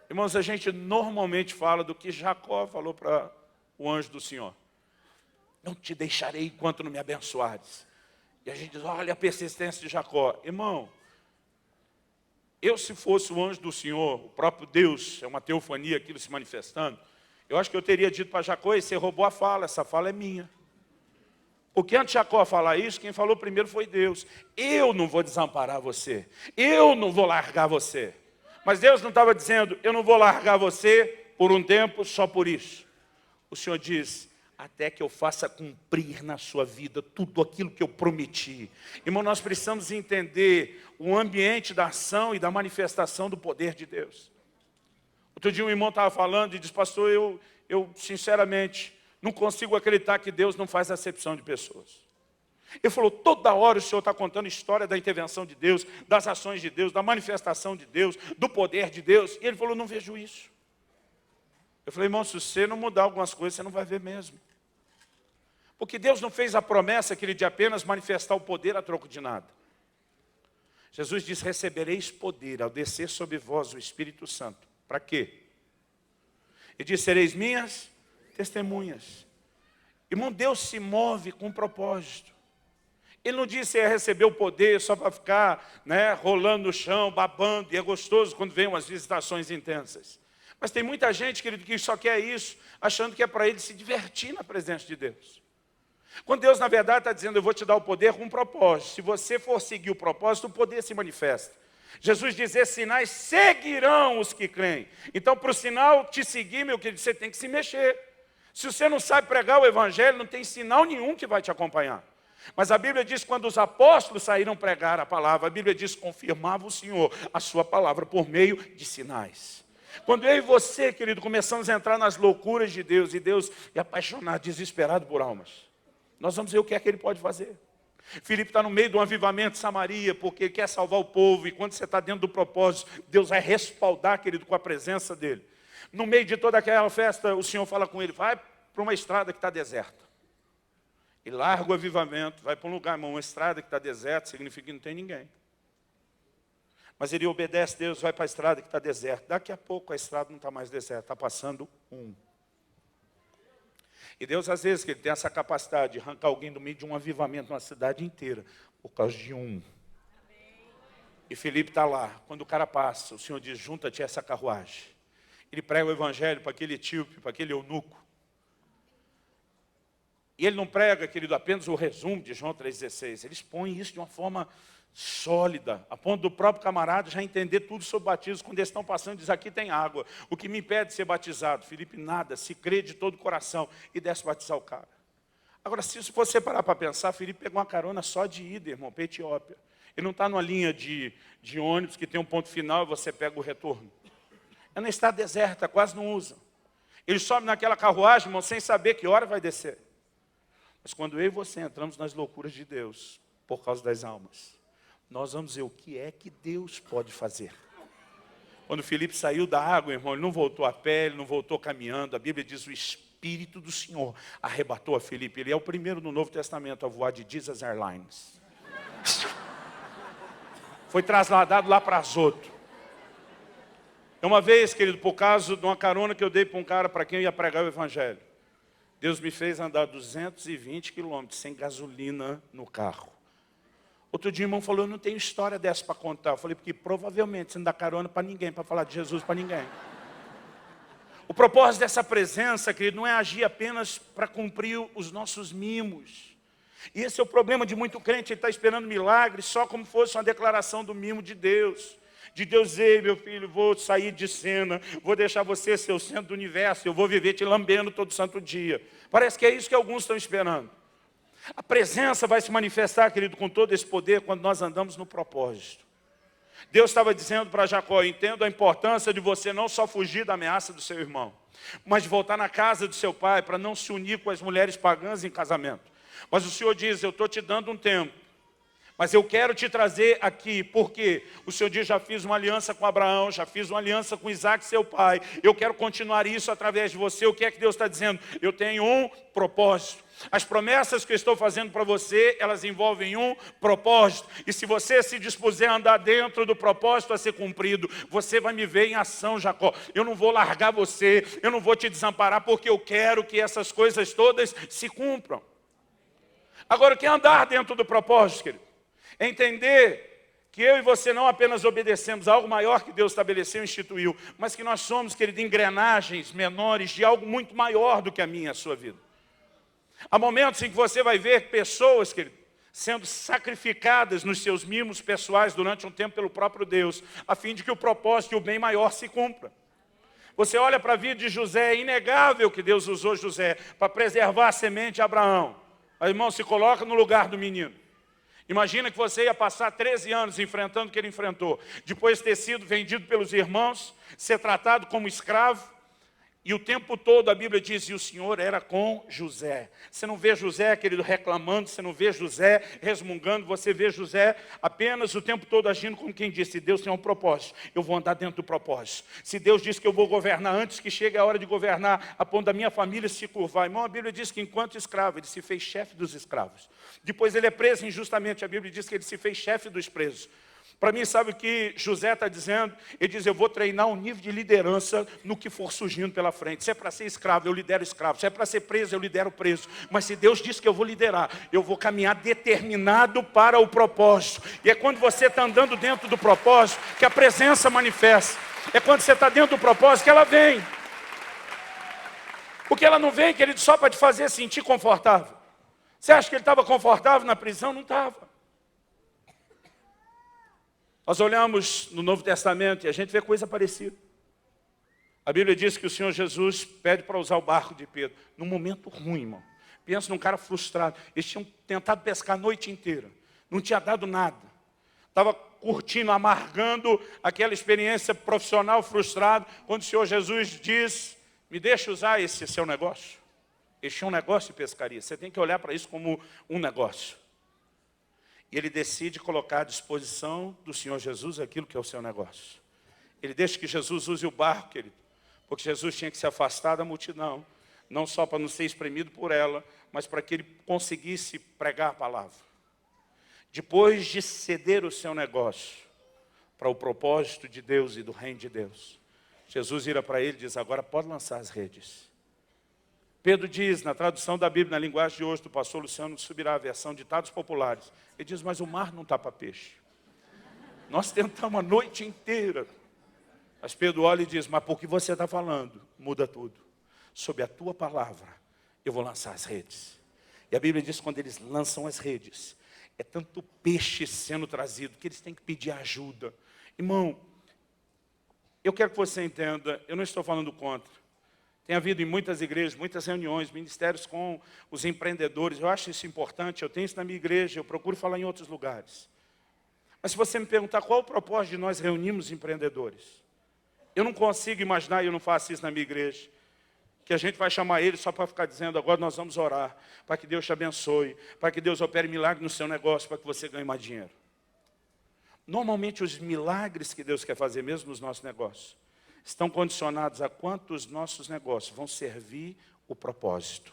Irmãos, a gente normalmente fala do que Jacó falou para o anjo do Senhor. Não te deixarei enquanto não me abençoares. E a gente diz, olha a persistência de Jacó. Irmão, eu se fosse o anjo do Senhor, o próprio Deus, é uma teofania aquilo se manifestando, eu acho que eu teria dito para Jacó, você roubou a fala, essa fala é minha. Porque antes de Jacó falar isso, quem falou primeiro foi Deus. Eu não vou desamparar você, eu não vou largar você. Mas Deus não estava dizendo, eu não vou largar você por um tempo só por isso. O Senhor diz, até que eu faça cumprir na sua vida tudo aquilo que eu prometi. Irmão, nós precisamos entender o ambiente da ação e da manifestação do poder de Deus. Outro dia um irmão estava falando e disse, pastor, eu sinceramente não consigo acreditar que Deus não faz acepção de pessoas. Ele falou, toda hora o senhor está contando história da intervenção de Deus, das ações de Deus, da manifestação de Deus, do poder de Deus. E ele falou, não vejo isso. Eu falei, irmão, se você não mudar algumas coisas, você não vai ver mesmo. Porque Deus não fez a promessa que ele de apenas manifestar o poder a troco de nada. Jesus disse, recebereis poder ao descer sobre vós o Espírito Santo. Para quê? Ele disse, sereis minhas testemunhas. Irmão, Deus se move com um propósito. Ele não disse ia receber o poder só para ficar rolando no chão, babando, e é gostoso quando vem umas visitações intensas. Mas tem muita gente, querido, que só quer isso, achando que é para ele se divertir na presença de Deus. Quando Deus, na verdade, está dizendo, eu vou te dar o poder com um propósito. Se você for seguir o propósito, o poder se manifesta. Jesus diz, esses sinais seguirão os que creem. Então, para o sinal te seguir, meu querido, você tem que se mexer. Se você não sabe pregar o evangelho, não tem sinal nenhum que vai te acompanhar. Mas a Bíblia diz, quando os apóstolos saíram pregar a palavra, a Bíblia diz, confirmava o Senhor a sua palavra por meio de sinais. Quando eu e você, querido, começamos a entrar nas loucuras de Deus, e Deus é apaixonado, desesperado por almas, nós vamos ver o que é que ele pode fazer. Filipe está no meio de um avivamento de Samaria, porque ele quer salvar o povo, e quando você está dentro do propósito, Deus vai respaldar, querido, com a presença dele. No meio de toda aquela festa, o Senhor fala com ele, vai para uma estrada que está deserta. E larga o avivamento, vai para um lugar, uma estrada que está deserta, significa que não tem ninguém. Mas ele obedece a Deus, vai para a estrada que está deserta. Daqui a pouco a estrada não está mais deserta, está passando um. E Deus, às vezes, que ele tem essa capacidade de arrancar alguém do meio de um avivamento numa cidade inteira, por causa de um. E Filipe está lá, quando o cara passa, o Senhor diz, junta-te a essa carruagem. Ele prega o evangelho para aquele etíope, para aquele eunuco. E ele não prega, querido, apenas o resumo de João 3,16. Ele expõe isso de uma forma sólida, a ponto do próprio camarada já entender tudo sobre batismo. Quando eles estão passando, diz, aqui tem água. O que me impede de ser batizado? Filipe, nada, se crê de todo o coração. E desce batizar o cara. Agora, se você parar para pensar, Filipe pegou uma carona só de ida, irmão, para a Etiópia. Ele não está numa linha de ônibus que tem um ponto final e você pega o retorno. É na estrada deserta, quase não usa. Ele sobe naquela carruagem, irmão, sem saber que hora vai descer. Mas quando eu e você entramos nas loucuras de Deus, por causa das almas, nós vamos ver o que é que Deus pode fazer. Quando Filipe saiu da água, irmão, ele não voltou a pé, ele não voltou caminhando. A Bíblia diz, o Espírito do Senhor arrebatou a Filipe. Ele é o primeiro no Novo Testamento a voar de Jesus Airlines. Foi trasladado lá para Azoto. Uma vez, querido, por causa de uma carona que eu dei para um cara para quem eu ia pregar o evangelho, Deus me fez andar 220 quilômetros sem gasolina no carro. Outro dia o irmão falou, eu não tenho história dessa para contar. Eu falei, porque provavelmente você não dá carona para ninguém, para falar de Jesus para ninguém. O propósito dessa presença, querido, não é agir apenas para cumprir os nossos mimos. E esse é o problema de muito crente, ele está esperando milagre só como fosse uma declaração do mimo de Deus. De Deus, ei, meu filho, vou sair de cena, vou deixar você ser o centro do universo, eu vou viver te lambendo todo santo dia. Parece que é isso que alguns estão esperando. A presença vai se manifestar, querido, com todo esse poder quando nós andamos no propósito. Deus estava dizendo para Jacó, entendo a importância de você não só fugir da ameaça do seu irmão, mas de voltar na casa do seu pai para não se unir com as mulheres pagãs em casamento. Mas o Senhor diz, eu estou te dando um tempo. Mas eu quero te trazer aqui, porque o Senhor diz, já fiz uma aliança com Abraão, já fiz uma aliança com Isaac, seu pai. Eu quero continuar isso através de você. O que é que Deus está dizendo? Eu tenho um propósito. As promessas que eu estou fazendo para você, elas envolvem um propósito. E se você se dispuser a andar dentro do propósito a ser cumprido, você vai me ver em ação, Jacó. Eu não vou largar você, eu não vou te desamparar, porque eu quero que essas coisas todas se cumpram. Agora, o que é andar dentro do propósito, querido? É entender que eu e você não apenas obedecemos a algo maior que Deus estabeleceu e instituiu, mas que nós somos, querido, engrenagens menores de algo muito maior do que a minha e a sua vida. Há momentos em que você vai ver pessoas, querido, sendo sacrificadas nos seus mimos pessoais durante um tempo pelo próprio Deus, a fim de que o propósito e o bem maior se cumpra. Você olha para a vida de José, é inegável que Deus usou José para preservar a semente de Abraão. Aí, irmão, se coloca no lugar do menino. Imagina que você ia passar 13 anos enfrentando o que ele enfrentou. Depois de ter sido vendido pelos irmãos, ser tratado como escravo, E o tempo todo a Bíblia diz, e o Senhor era com José. Você não vê José, querido, reclamando, você não vê José resmungando, você vê José apenas o tempo todo agindo como quem disse, Deus tem um propósito, eu vou andar dentro do propósito. Se Deus diz que eu vou governar antes que chegue a hora de governar, a ponto da minha família se curvar. Irmão, a Bíblia diz que enquanto escravo, ele se fez chefe dos escravos. Depois ele é preso injustamente, a Bíblia diz que ele se fez chefe dos presos. Para mim, sabe o que José está dizendo? Ele diz, eu vou treinar um nível de liderança no que for surgindo pela frente. Se é para ser escravo, eu lidero escravo. Se é para ser preso, eu lidero preso. Mas se Deus diz que eu vou liderar, eu vou caminhar determinado para o propósito. E é quando você está andando dentro do propósito que a presença manifesta. É quando você está dentro do propósito que ela vem. Porque ela não vem, querido, só para te fazer sentir confortável. Você acha que ele estava confortável na prisão? Não estava. Nós olhamos no Novo Testamento e a gente vê coisa parecida. A Bíblia diz que o Senhor Jesus pede para usar o barco de Pedro. Num momento ruim, irmão. Pensa num cara frustrado. Eles tinham tentado pescar a noite inteira. Não tinha dado nada. Estava curtindo, amargando aquela experiência profissional frustrada. Quando o Senhor Jesus diz, me deixa usar esse seu negócio. Eles tinham um negócio de pescaria. Você tem que olhar para isso como um negócio. E ele decide colocar à disposição do Senhor Jesus aquilo que é o seu negócio. Ele deixa que Jesus use o barco, querido, porque Jesus tinha que se afastar da multidão, não só para não ser espremido por ela, mas para que ele conseguisse pregar a palavra. Depois de ceder o seu negócio para o propósito de Deus e do reino de Deus, Jesus vira para ele e diz, agora pode lançar as redes. Pedro diz, na tradução da Bíblia, na linguagem de hoje, do pastor Luciano Subirá, a versão ditados populares, ele diz, mas o mar não está para peixe. Nós tentamos a noite inteira. Mas Pedro olha e diz, mas por que você está falando? Muda tudo. Sob a tua palavra, eu vou lançar as redes. E a Bíblia diz, quando eles lançam as redes, é tanto peixe sendo trazido, que eles têm que pedir ajuda. Irmão, eu quero que você entenda, eu não estou falando contra. Tem havido em muitas igrejas, muitas reuniões, ministérios com os empreendedores. Eu acho isso importante, eu tenho isso na minha igreja, eu procuro falar em outros lugares. Mas se você me perguntar qual é o propósito de nós reunirmos empreendedores, eu não consigo imaginar, e eu não faço isso na minha igreja, que a gente vai chamar eles só para ficar dizendo, agora nós vamos orar, para que Deus te abençoe, para que Deus opere milagre no seu negócio, para que você ganhe mais dinheiro. Normalmente os milagres que Deus quer fazer mesmo nos nossos negócios, estão condicionados a quantos nossos negócios vão servir o propósito.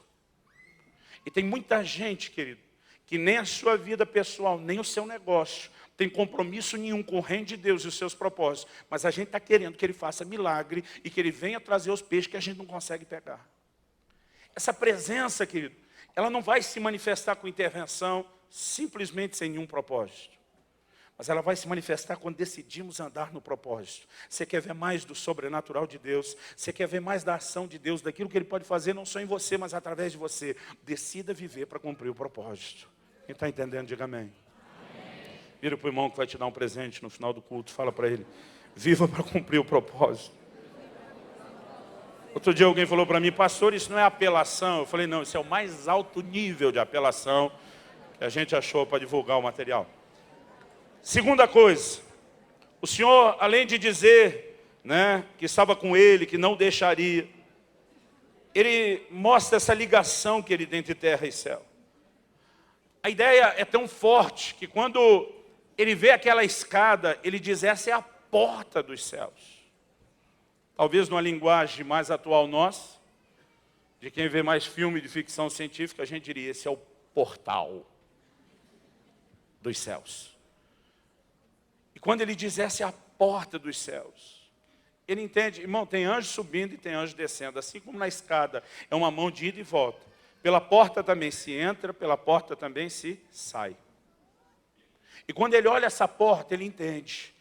E tem muita gente, querido, que nem a sua vida pessoal, nem o seu negócio, tem compromisso nenhum com o reino de Deus e os seus propósitos. Mas a gente está querendo que ele faça milagre e que ele venha trazer os peixes que a gente não consegue pegar. Essa presença, querido, ela não vai se manifestar com intervenção, simplesmente sem nenhum propósito. Mas ela vai se manifestar quando decidimos andar no propósito. Você quer ver mais do sobrenatural de Deus? Você quer ver mais da ação de Deus, daquilo que Ele pode fazer, não só em você, mas através de você? Decida viver para cumprir o propósito. Quem está entendendo, diga amém. Vira para o irmão que vai te dar um presente no final do culto, fala para ele, viva para cumprir o propósito. Outro dia alguém falou para mim, pastor, isso não é apelação? Eu falei, não, isso é o mais alto nível de apelação que a gente achou para divulgar o material. Segunda coisa, o Senhor, além de dizer, que estava com ele, que não deixaria, ele mostra essa ligação que ele tem entre terra e céu. A ideia é tão forte que quando ele vê aquela escada, ele diz, essa é a porta dos céus. Talvez numa linguagem mais atual nossa, de quem vê mais filme de ficção científica, a gente diria, esse é o portal dos céus. E quando ele diz, essa é a porta dos céus, ele entende, irmão, tem anjo subindo e tem anjo descendo, assim como na escada é uma mão de ida e volta. Pela porta também se entra, pela porta também se sai. E quando ele olha essa porta, ele entende,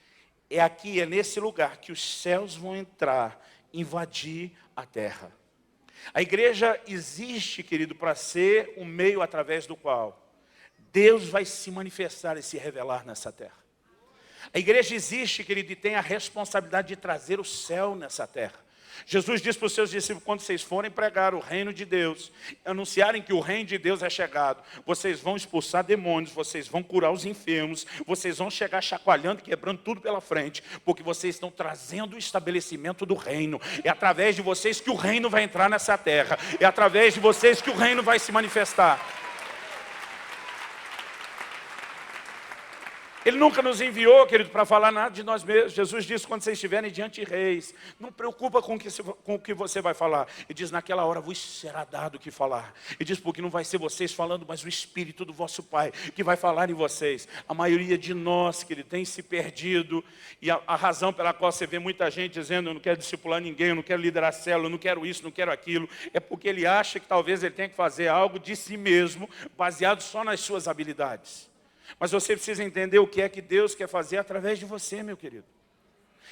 é aqui, é nesse lugar que os céus vão entrar, invadir a terra. A igreja existe, querido, para ser um meio através do qual Deus vai se manifestar e se revelar nessa terra. A igreja existe, querido, e tem a responsabilidade de trazer o céu nessa terra. Jesus disse para os seus discípulos, quando vocês forem pregar o reino de Deus, anunciarem que o reino de Deus é chegado, vocês vão expulsar demônios, vocês vão curar os enfermos, vocês vão chegar chacoalhando, quebrando tudo pela frente, porque vocês estão trazendo o estabelecimento do reino. É através de vocês que o reino vai entrar nessa terra, é através de vocês que o reino vai se manifestar. Ele nunca nos enviou, querido, para falar nada de nós mesmos. Jesus disse, quando vocês estiverem diante de reis, não preocupa com o que você vai falar. Ele diz, naquela hora vos será dado o que falar. Ele diz, porque não vai ser vocês falando, mas o Espírito do vosso Pai, que vai falar em vocês. A maioria de nós, querido, tem se perdido. E a razão pela qual você vê muita gente dizendo, eu não quero discipular ninguém, eu não quero liderar célula, eu não quero isso, não quero aquilo, é porque ele acha que talvez ele tenha que fazer algo de si mesmo, baseado só nas suas habilidades. Mas você precisa entender o que é que Deus quer fazer através de você, meu querido.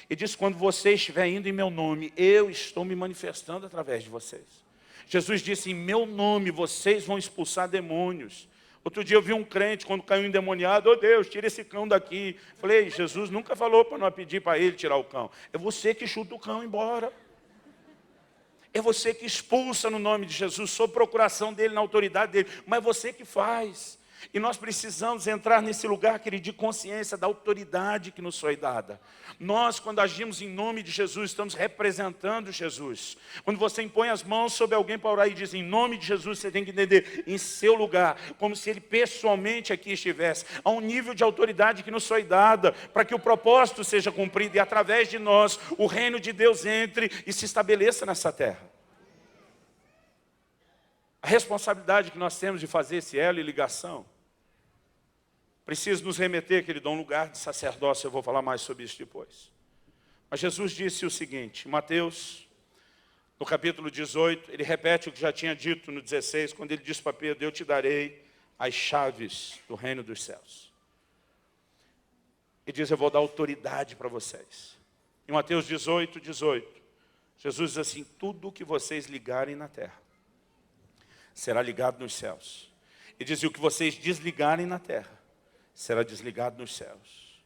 E diz, quando você estiver indo em meu nome, eu estou me manifestando através de vocês. Jesus disse, em meu nome vocês vão expulsar demônios. Outro dia eu vi um crente, quando caiu endemoniado, Deus, tira esse cão daqui. Falei, Jesus nunca falou para não pedir para ele tirar o cão. É você que chuta o cão embora. É você que expulsa no nome de Jesus, sob procuração dele, na autoridade dele. Mas é você que faz. E nós precisamos entrar nesse lugar, querido, de consciência da autoridade que nos foi dada. Nós, quando agimos em nome de Jesus, estamos representando Jesus. Quando você impõe as mãos sobre alguém para orar e diz, em nome de Jesus, você tem que entender, em seu lugar, como se ele pessoalmente aqui estivesse. Há um nível de autoridade que nos foi dada, para que o propósito seja cumprido e através de nós, o reino de Deus entre e se estabeleça nessa terra. A responsabilidade que nós temos de fazer esse elo e ligação precisa nos remeter, querido, a um lugar de sacerdócio. Eu vou falar mais sobre isso depois. Mas Jesus disse o seguinte, em Mateus, no capítulo 18, ele repete o que já tinha dito no 16, quando ele disse para Pedro, eu te darei as chaves do reino dos céus. Ele diz, eu vou dar autoridade para vocês. Em Mateus 18, Jesus diz assim, tudo o que vocês ligarem na terra, será ligado nos céus. E diz, o que vocês desligarem na terra, será desligado nos céus.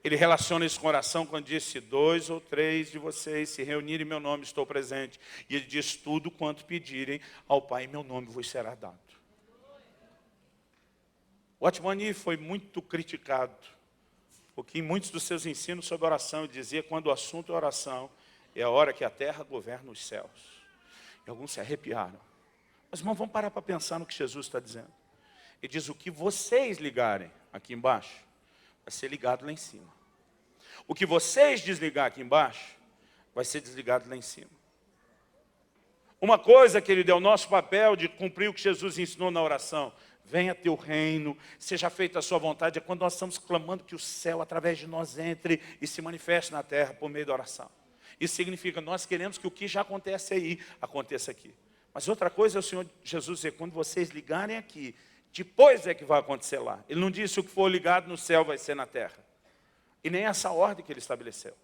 Ele relaciona isso com oração quando disse, 2 ou 3 de vocês se reunirem em meu nome, estou presente. E ele diz, tudo quanto pedirem ao Pai em meu nome vos será dado. O Watchman foi muito criticado, porque em muitos dos seus ensinos sobre oração, ele dizia, quando o assunto é oração, é a hora que a terra governa os céus. E alguns se arrepiaram. Mas, irmão, vamos parar para pensar no que Jesus está dizendo. Ele diz, o que vocês ligarem aqui embaixo, vai ser ligado lá em cima. O que vocês desligar aqui embaixo, vai ser desligado lá em cima. Uma coisa, querido, é o nosso papel de cumprir o que Jesus ensinou na oração. Venha teu reino, seja feita a sua vontade. É quando nós estamos clamando que o céu, através de nós, entre e se manifeste na terra por meio da oração. Isso significa, nós queremos que o que já acontece aí, aconteça aqui. Mas outra coisa é o Senhor Jesus dizer, quando vocês ligarem aqui, depois é que vai acontecer lá. Ele não disse o que for ligado no céu vai ser na terra. E nem essa ordem que ele estabeleceu.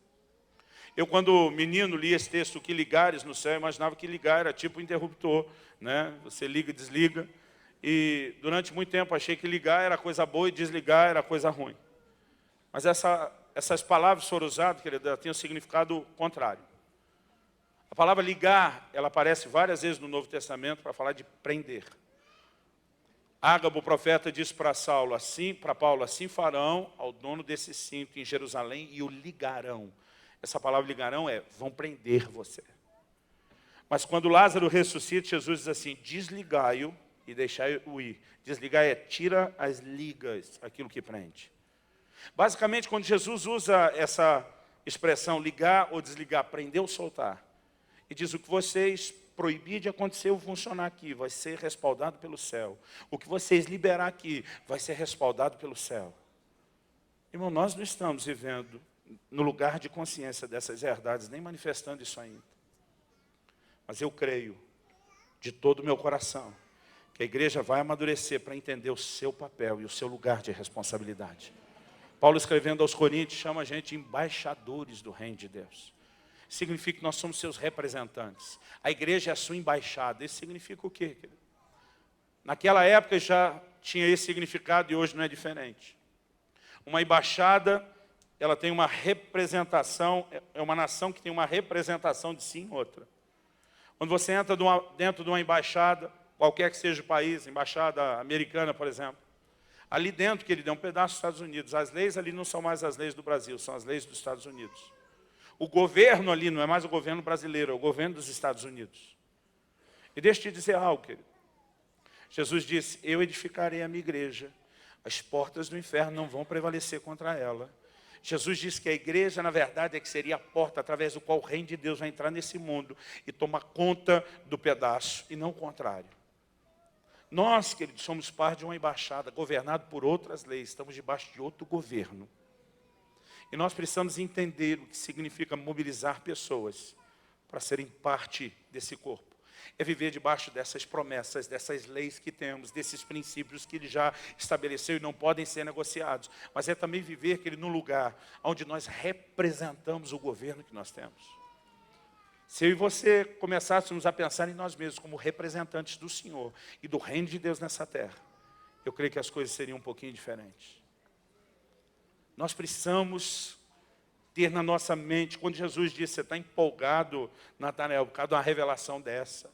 Eu, quando menino, li esse texto, o que ligares no céu, eu imaginava que ligar era tipo um interruptor, né? Você liga e desliga. E durante muito tempo achei que ligar era coisa boa e desligar era coisa ruim. Mas essas palavras foram usadas, querida, têm um significado contrário. A palavra ligar, ela aparece várias vezes no Novo Testamento para falar de prender. Ágabo, o profeta, disse para Paulo, assim farão ao dono desse cinto em Jerusalém e o ligarão. Essa palavra ligarão é, vão prender você. Mas quando Lázaro ressuscita, Jesus diz assim, desligai-o e deixai-o ir. Desligar é, tira as ligas, aquilo que prende. Basicamente, quando Jesus usa essa expressão, ligar ou desligar, prender ou soltar, e diz, o que vocês proibir de acontecer ou funcionar aqui, vai ser respaldado pelo céu. O que vocês liberar aqui, vai ser respaldado pelo céu. Irmão, nós não estamos vivendo no lugar de consciência dessas verdades, nem manifestando isso ainda. Mas eu creio, de todo o meu coração, que a igreja vai amadurecer para entender o seu papel e o seu lugar de responsabilidade. Paulo, escrevendo aos Coríntios, chama a gente de embaixadores do reino de Deus. Significa que nós somos seus representantes. A igreja é a sua embaixada. Isso significa o quê, querido? Naquela época já tinha esse significado e hoje não é diferente. Uma embaixada ela tem uma representação, é uma nação que tem uma representação de si em outra. Quando você entra dentro de uma embaixada, qualquer que seja o país, embaixada americana, por exemplo, ali dentro, querido, é um pedaço dos Estados Unidos. As leis ali não são mais as leis do Brasil, são as leis dos Estados Unidos. O governo ali não é mais o governo brasileiro, é o governo dos Estados Unidos. E deixa eu te dizer algo, querido. Jesus disse, eu edificarei a minha igreja, as portas do inferno não vão prevalecer contra ela. Jesus disse que a igreja, na verdade, é que seria a porta através do qual o reino de Deus vai entrar nesse mundo e tomar conta do pedaço, e não o contrário. Nós, queridos, somos parte de uma embaixada, governada por outras leis, estamos debaixo de outro governo. E nós precisamos entender o que significa mobilizar pessoas para serem parte desse corpo. É viver debaixo dessas promessas, dessas leis que temos, desses princípios que Ele já estabeleceu e não podem ser negociados. Mas é também viver, querido, num lugar onde nós representamos o governo que nós temos. Se eu e você começássemos a pensar em nós mesmos como representantes do Senhor e do reino de Deus nessa terra, eu creio que as coisas seriam um pouquinho diferentes. Nós precisamos ter na nossa mente, quando Jesus disse, você está empolgado, Natanael, por causa de uma revelação dessa.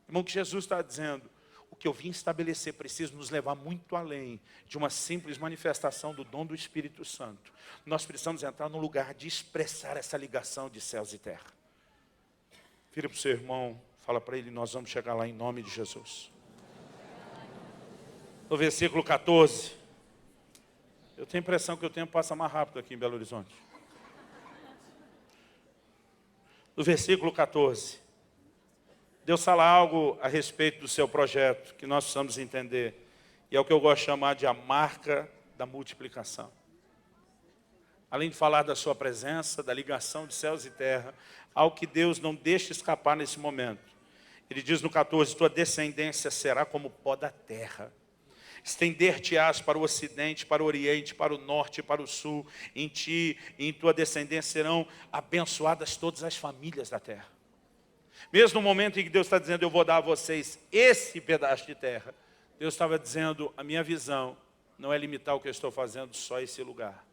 Irmão, o que Jesus está dizendo, o que eu vim estabelecer precisa nos levar muito além de uma simples manifestação do dom do Espírito Santo. Nós precisamos entrar no lugar de expressar essa ligação de céus e terra. Vira para o seu irmão, fala para ele, nós vamos chegar lá em nome de Jesus. No versículo 14, eu tenho a impressão que o tempo passa mais rápido aqui em Belo Horizonte. No versículo 14, Deus fala algo a respeito do seu projeto, que nós precisamos entender. E é o que eu gosto de chamar de a marca da multiplicação. Além de falar da sua presença, da ligação de céus e terra, algo que Deus não deixa escapar nesse momento. Ele diz no 14, tua descendência será como o pó da terra. Estender-te-ás para o ocidente, para o oriente, para o norte, para o sul. Em ti e em tua descendência serão abençoadas todas as famílias da terra. Mesmo no momento em que Deus está dizendo, eu vou dar a vocês esse pedaço de terra, Deus estava dizendo, a minha visão não é limitar o que eu estou fazendo só a esse lugar.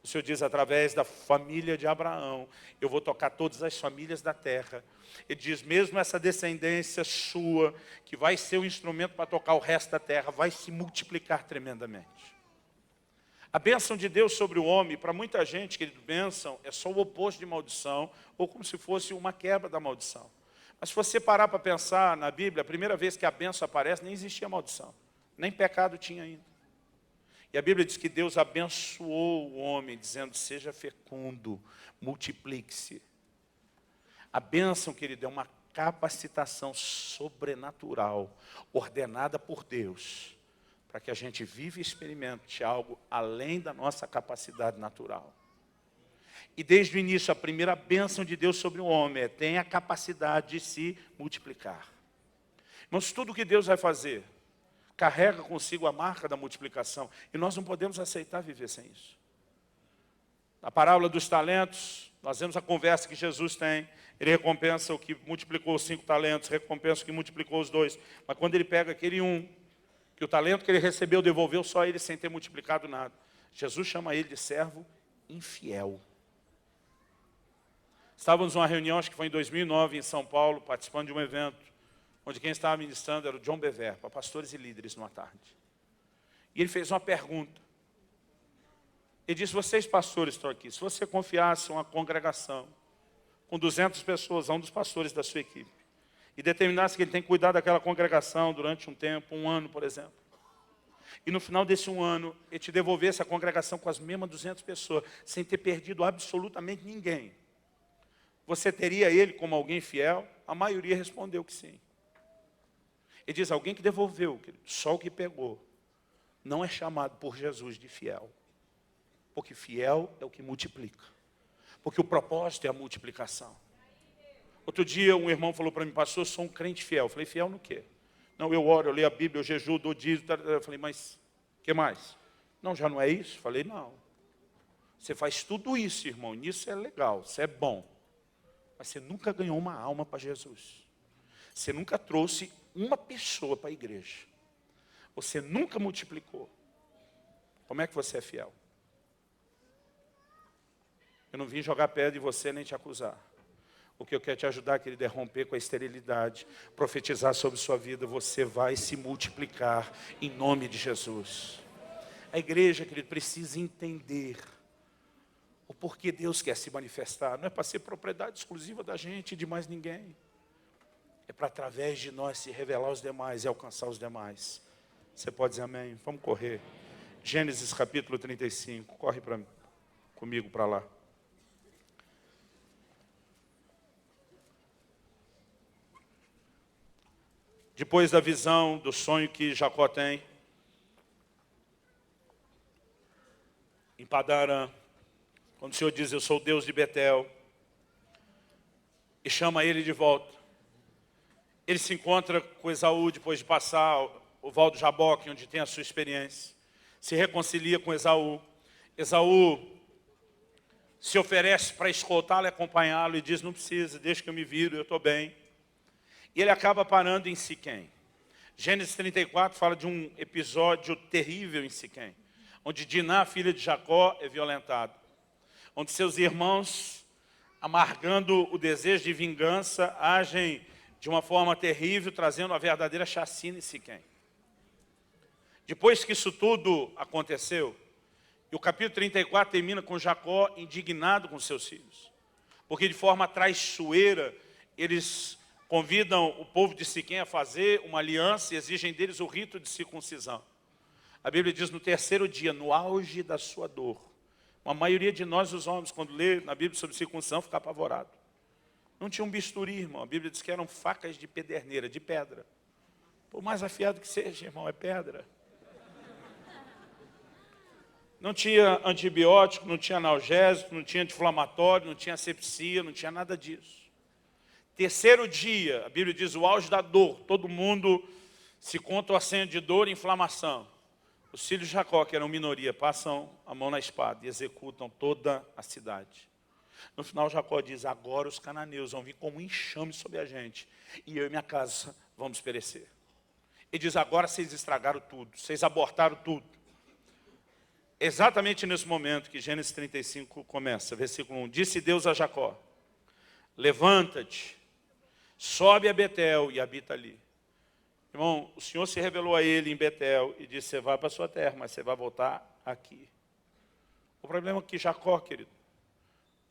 O Senhor diz, através da família de Abraão, eu vou tocar todas as famílias da terra. Ele diz, mesmo essa descendência sua, que vai ser o instrumento para tocar o resto da terra, vai se multiplicar tremendamente. A bênção de Deus sobre o homem, para muita gente, querido, bênção é só o oposto de maldição, ou como se fosse uma quebra da maldição. Mas se você parar para pensar na Bíblia, a primeira vez que a bênção aparece, nem existia maldição, nem pecado tinha ainda. E a Bíblia diz que Deus abençoou o homem, dizendo, seja fecundo, multiplique-se. A bênção, querido, é uma capacitação sobrenatural, ordenada por Deus, para que a gente viva e experimente algo além da nossa capacidade natural. E desde o início, a primeira bênção de Deus sobre o homem é, tem a capacidade de se multiplicar. Mas tudo que Deus vai fazer, carrega consigo a marca da multiplicação. E nós não podemos aceitar viver sem isso. Na parábola dos talentos, nós vemos a conversa que Jesus tem. Ele recompensa o que multiplicou os 5 talentos, recompensa o que multiplicou os 2. Mas quando ele pega aquele que o talento que ele recebeu devolveu só ele sem ter multiplicado nada. Jesus chama ele de servo infiel. Estávamos numa reunião, acho que foi em 2009, em São Paulo, participando de um evento, onde quem estava ministrando era o John Bever, para pastores e líderes numa tarde. E ele fez uma pergunta. Ele disse, vocês pastores estão aqui, se você confiasse uma congregação com 200 pessoas a um dos pastores da sua equipe, e determinasse que ele tem que cuidar daquela congregação durante um tempo, 1 ano, por exemplo, e no final desse 1 ano, ele te devolvesse a congregação com as mesmas 200 pessoas, sem ter perdido absolutamente ninguém, você teria ele como alguém fiel? A maioria respondeu que sim. Ele diz, alguém que devolveu, só o que pegou, não é chamado por Jesus de fiel. Porque fiel é o que multiplica. Porque o propósito é a multiplicação. Outro dia um irmão falou para mim, pastor, eu sou um crente fiel. Eu falei, fiel no quê? Não, eu oro, eu leio a Bíblia, eu jejuo, dou dízimo. Eu falei, mas o que mais? Não, já não é isso? Eu falei, não. Você faz tudo isso, irmão, nisso é legal, isso é bom. Mas você nunca ganhou uma alma para Jesus. Você nunca trouxe uma pessoa para a igreja. Você nunca multiplicou. Como é que você é fiel? Eu não vim jogar pedra em você nem te acusar. O que eu quero te ajudar, querido, é romper com a esterilidade, profetizar sobre sua vida. Você vai se multiplicar em nome de Jesus. A igreja, querido, precisa entender o porquê Deus quer se manifestar. Não é para ser propriedade exclusiva da gente e de mais ninguém. É para, através de nós, se revelar aos demais e alcançar os demais. Você pode dizer amém? Vamos correr. Gênesis capítulo 35. Corre comigo para lá. Depois da visão, do sonho que Jacó tem, em Padã Arã, quando o Senhor diz, eu sou o Deus de Betel, e chama ele de volta. Ele se encontra com Esaú, depois de passar o Val do Jaboque, onde tem a sua experiência. Se reconcilia com Esaú. Esaú se oferece para escoltá-lo e acompanhá-lo, e diz, não precisa, deixa que eu me viro, eu estou bem. E ele acaba parando em Siquém. Gênesis 34 fala de um episódio terrível em Siquém, onde Diná, filha de Jacó, é violentada. Onde seus irmãos, amargando o desejo de vingança, agem de uma forma terrível, trazendo uma verdadeira chacina em Siquém. Depois que isso tudo aconteceu, e o capítulo 34 termina com Jacó indignado com seus filhos, porque de forma traiçoeira eles convidam o povo de Siquém a fazer uma aliança e exigem deles o rito de circuncisão. A Bíblia diz, no terceiro dia, no auge da sua dor. A maioria de nós, os homens, quando lê na Bíblia sobre circuncisão, fica apavorado. Não tinha um bisturi, irmão. A Bíblia diz que eram facas de pederneira, de pedra. Por mais afiado que seja, irmão, é pedra. Não tinha antibiótico, não tinha analgésico, não tinha anti-inflamatório, não tinha asepsia, não tinha nada disso. Terceiro dia, a Bíblia diz, o auge da dor. Todo mundo se contorcendo de dor e inflamação. Os filhos de Jacó, que eram minoria, passam a mão na espada e executam toda a cidade. No final, Jacó diz, agora os cananeus vão vir como um enxame sobre a gente, e eu e minha casa vamos perecer. Ele diz, agora vocês estragaram tudo, vocês abortaram tudo. Exatamente nesse momento que Gênesis 35 começa, versículo 1. Disse Deus a Jacó, levanta-te, sobe a Betel e habita ali. Irmão, o Senhor se revelou a ele em Betel e disse, você vai para a sua terra, mas você vai voltar aqui. O problema é que Jacó, querido,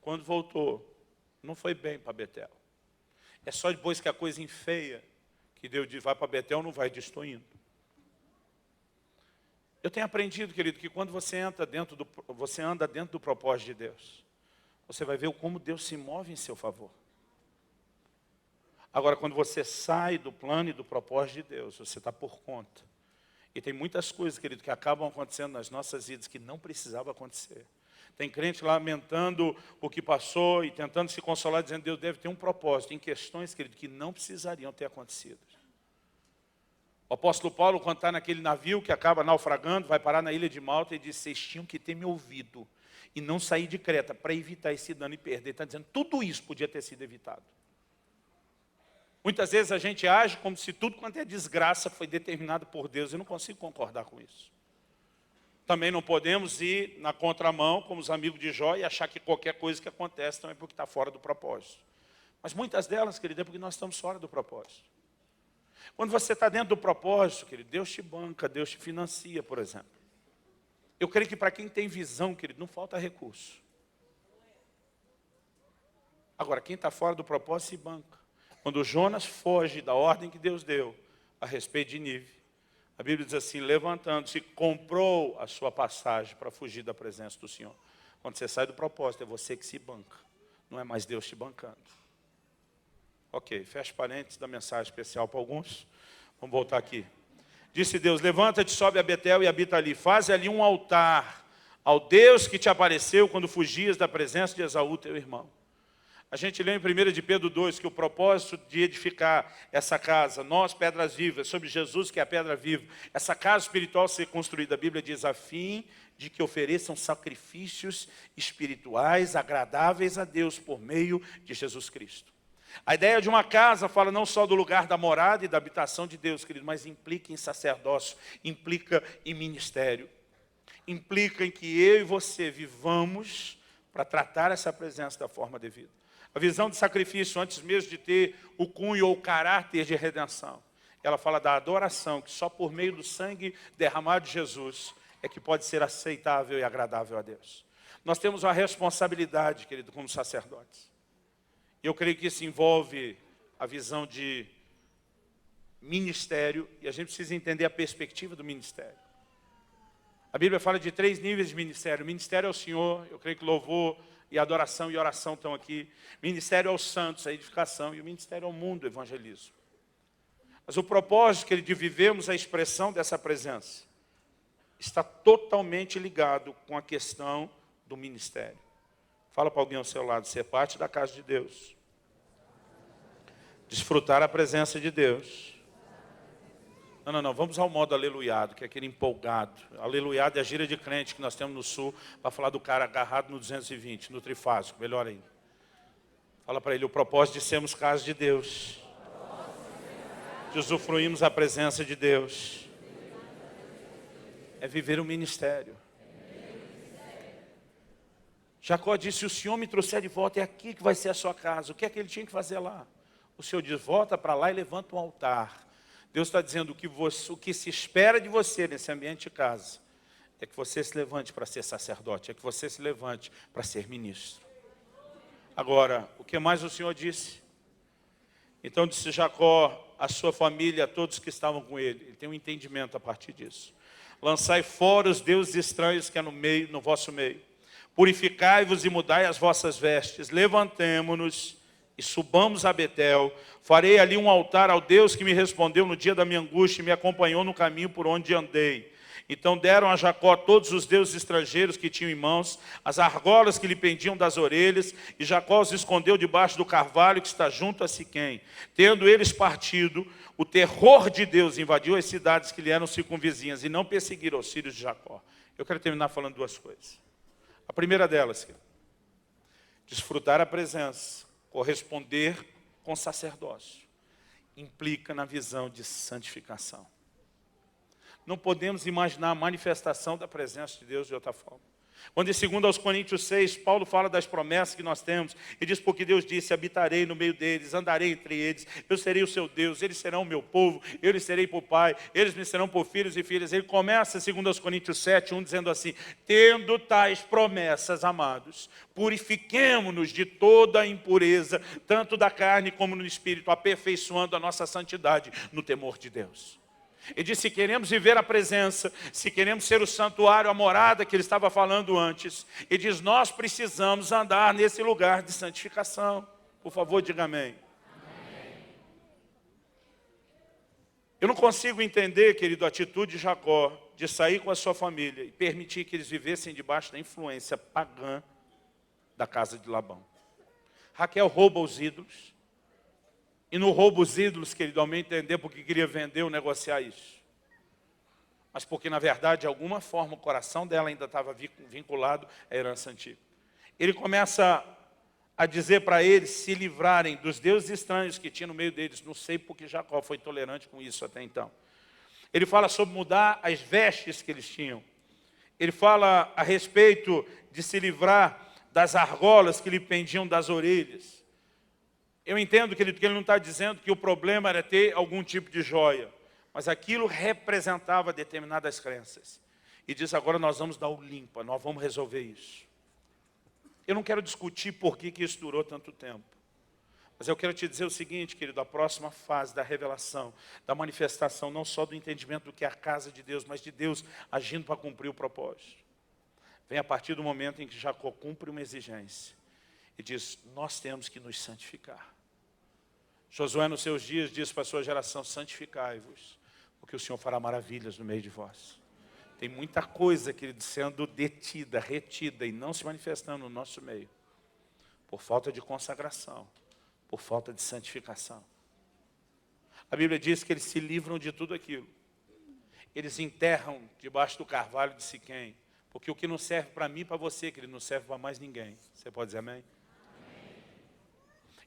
quando voltou, não foi bem para Betel. É só depois que a coisa enfeia, que Deus diz, vai para Betel, não vai, diz, estou indo. Eu tenho aprendido, querido, que quando você anda dentro do propósito de Deus, você vai ver como Deus se move em seu favor. Agora, quando você sai do plano e do propósito de Deus, você está por conta. E tem muitas coisas, querido, que acabam acontecendo nas nossas vidas que não precisava acontecer. Tem crente lamentando o que passou e tentando se consolar, dizendo que Deus deve ter um propósito em questões, querido, que não precisariam ter acontecido. O apóstolo Paulo, quando está naquele navio que acaba naufragando, vai parar na ilha de Malta e diz, vocês tinham que ter me ouvido e não sair de Creta para evitar esse dano e perder. Ele está dizendo, tudo isso podia ter sido evitado. Muitas vezes a gente age como se tudo quanto é desgraça foi determinado por Deus. Eu não consigo concordar com isso. Também não podemos ir na contramão, como os amigos de Jó, e achar que qualquer coisa que acontece também é porque está fora do propósito. Mas muitas delas, querido, é porque nós estamos fora do propósito. Quando você está dentro do propósito, querido, Deus te banca, Deus te financia, por exemplo. Eu creio que para quem tem visão, querido, não falta recurso. Agora, quem está fora do propósito se banca. Quando Jonas foge da ordem que Deus deu a respeito de Nínive, a Bíblia diz assim, levantando-se, comprou a sua passagem para fugir da presença do Senhor. Quando você sai do propósito, é você que se banca, não é mais Deus te bancando. Ok, fecha parênteses da mensagem especial para alguns. Vamos voltar aqui. Disse Deus, levanta-te, sobe a Betel e habita ali. Faz ali um altar ao Deus que te apareceu quando fugias da presença de Esaú, teu irmão. A gente lê em 1 de Pedro 2 que o propósito de edificar essa casa, nós pedras vivas, sobre Jesus que é a pedra viva, essa casa espiritual ser construída, a Bíblia diz, a fim de que ofereçam sacrifícios espirituais agradáveis a Deus por meio de Jesus Cristo. A ideia de uma casa fala não só do lugar da morada e da habitação de Deus, querido, mas implica em sacerdócio, implica em ministério, implica em que eu e você vivamos para tratar essa presença da forma devida. A visão de sacrifício, antes mesmo de ter o cunho ou o caráter de redenção, ela fala da adoração, que só por meio do sangue derramado de Jesus é que pode ser aceitável e agradável a Deus. Nós temos uma responsabilidade, querido, como sacerdotes. Eu creio que isso envolve a visão de ministério, e a gente precisa entender a perspectiva do ministério. A Bíblia fala de 3 níveis de ministério. O ministério é o Senhor, eu creio que louvor e adoração e oração estão aqui. Ministério aos santos, a edificação, e o ministério ao mundo, o evangelismo. Mas o propósito, querido, de vivermos a expressão dessa presença está totalmente ligado com a questão do ministério. Fala para alguém ao seu lado, ser parte da casa de Deus. Desfrutar a presença de Deus. Não, vamos ao modo aleluiado, que é aquele empolgado. Aleluiado é a gíria de crente que nós temos no sul, para falar do cara agarrado no 220, no trifásico, melhor ainda. Fala para ele, o propósito de sermos casa de Deus. De usufruirmos a presença de Deus. É viver o ministério. Jacó disse, se o Senhor me trouxer de volta, é aqui que vai ser a sua casa. O que é que ele tinha que fazer lá? O Senhor diz, volta para lá e levanta um altar. Deus está dizendo o que se espera de você nesse ambiente de casa é que você se levante para ser sacerdote, é que você se levante para ser ministro. Agora, o que mais o Senhor disse? Então disse Jacó, a sua família, a todos que estavam com ele. Ele tem um entendimento a partir disso. Lançai fora os deuses estranhos que há no vosso meio. Purificai-vos e mudai as vossas vestes. Levantemo-nos e subamos a Betel. Farei ali um altar ao Deus que me respondeu no dia da minha angústia e me acompanhou no caminho por onde andei. Então deram a Jacó todos os deuses estrangeiros que tinham em mãos, as argolas que lhe pendiam das orelhas, e Jacó os escondeu debaixo do carvalho que está junto a Siquém. Tendo eles partido, o terror de Deus invadiu as cidades que lhe eram circunvizinhas, e não perseguiram os filhos de Jacó. Eu quero terminar falando 2 coisas. A primeira delas, desfrutar a presença, corresponder com sacerdócio, implica na visão de santificação. Não podemos imaginar a manifestação da presença de Deus de outra forma. Quando em 2 Coríntios 6, Paulo fala das promessas que nós temos, e diz, porque Deus disse, habitarei no meio deles, andarei entre eles, eu serei o seu Deus, eles serão o meu povo, eu lhes serei por pai, eles me serão por filhos e filhas. Ele começa 2 Coríntios 7, 1, dizendo assim, tendo tais promessas, amados, purifiquemo-nos de toda a impureza, tanto da carne como no espírito, aperfeiçoando a nossa santidade no temor de Deus. Ele diz, se queremos viver a presença, se queremos ser o santuário, a morada que ele estava falando antes, ele diz, nós precisamos andar nesse lugar de santificação. Por favor, diga amém. Amém. Eu não consigo entender, querido, a atitude de Jacó, de sair com a sua família e permitir que eles vivessem debaixo da influência pagã da casa de Labão. Raquel rouba os ídolos. E no roubo os ídolos, querido, ao meu entender, porque queria vender ou negociar isso. Mas porque, na verdade, de alguma forma, o coração dela ainda estava vinculado à herança antiga. Ele começa a dizer para eles se livrarem dos deuses estranhos que tinha no meio deles. Não sei porque Jacó foi tolerante com isso até então. Ele fala sobre mudar as vestes que eles tinham. Ele fala a respeito de se livrar das argolas que lhe pendiam das orelhas. Eu entendo, querido, que ele não está dizendo que o problema era ter algum tipo de joia, mas aquilo representava determinadas crenças. E diz, agora nós vamos dar o limpa, nós vamos resolver isso. Eu não quero discutir por que isso durou tanto tempo. Mas eu quero te dizer o seguinte, querido, a próxima fase da revelação, da manifestação, não só do entendimento do que é a casa de Deus, mas de Deus agindo para cumprir o propósito. Vem a partir do momento em que Jacó cumpre uma exigência e diz, nós temos que nos santificar. Josué, nos seus dias, diz para a sua geração, santificai-vos, porque o Senhor fará maravilhas no meio de vós. Tem muita coisa, querido, sendo detida, retida e não se manifestando no nosso meio, por falta de consagração, por falta de santificação. A Bíblia diz que eles se livram de tudo aquilo. Eles enterram debaixo do carvalho de Siquém, porque o que não serve para mim e para você, querido, não serve para mais ninguém. Você pode dizer amém? Amém.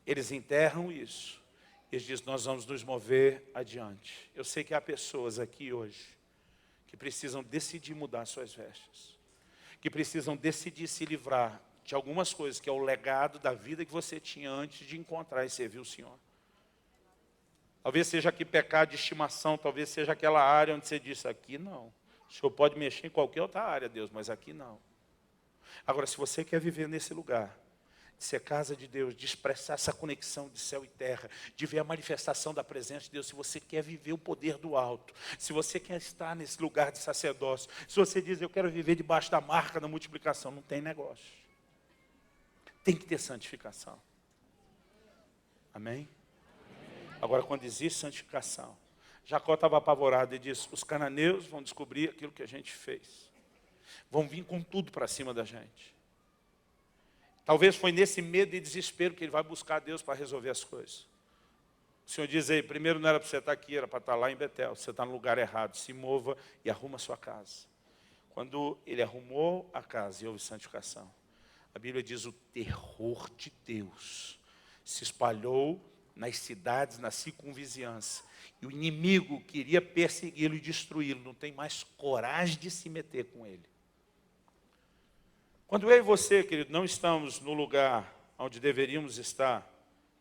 Eles enterram isso. Eles dizem, nós vamos nos mover adiante. Eu sei que há pessoas aqui hoje que precisam decidir mudar suas vestes, que precisam decidir se livrar de algumas coisas, que é o legado da vida que você tinha antes de encontrar e servir o Senhor. Talvez seja aqui pecado de estimação, talvez seja aquela área onde você disse, aqui não. O Senhor pode mexer em qualquer outra área, Deus, mas aqui não. Agora, se você quer viver nesse lugar, de ser casa de Deus, de expressar essa conexão de céu e terra, de ver a manifestação da presença de Deus, se você quer viver o poder do alto, se você quer estar nesse lugar de sacerdócio, se você diz, eu quero viver debaixo da marca da multiplicação, não tem negócio. Tem que ter santificação. Amém? Agora, quando existe santificação, Jacó estava apavorado e disse, os cananeus vão descobrir aquilo que a gente fez. Vão vir com tudo para cima da gente. Talvez foi nesse medo e desespero que ele vai buscar Deus para resolver as coisas. O Senhor diz aí, primeiro não era para você estar aqui, era para estar lá em Betel. Você está no lugar errado, se mova e arruma a sua casa. Quando ele arrumou a casa e houve santificação, a Bíblia diz, o terror de Deus se espalhou nas cidades, na circunvizinhança. E o inimigo queria persegui-lo e destruí-lo. Não tem mais coragem de se meter com ele. Quando eu e você, querido, não estamos no lugar onde deveríamos estar,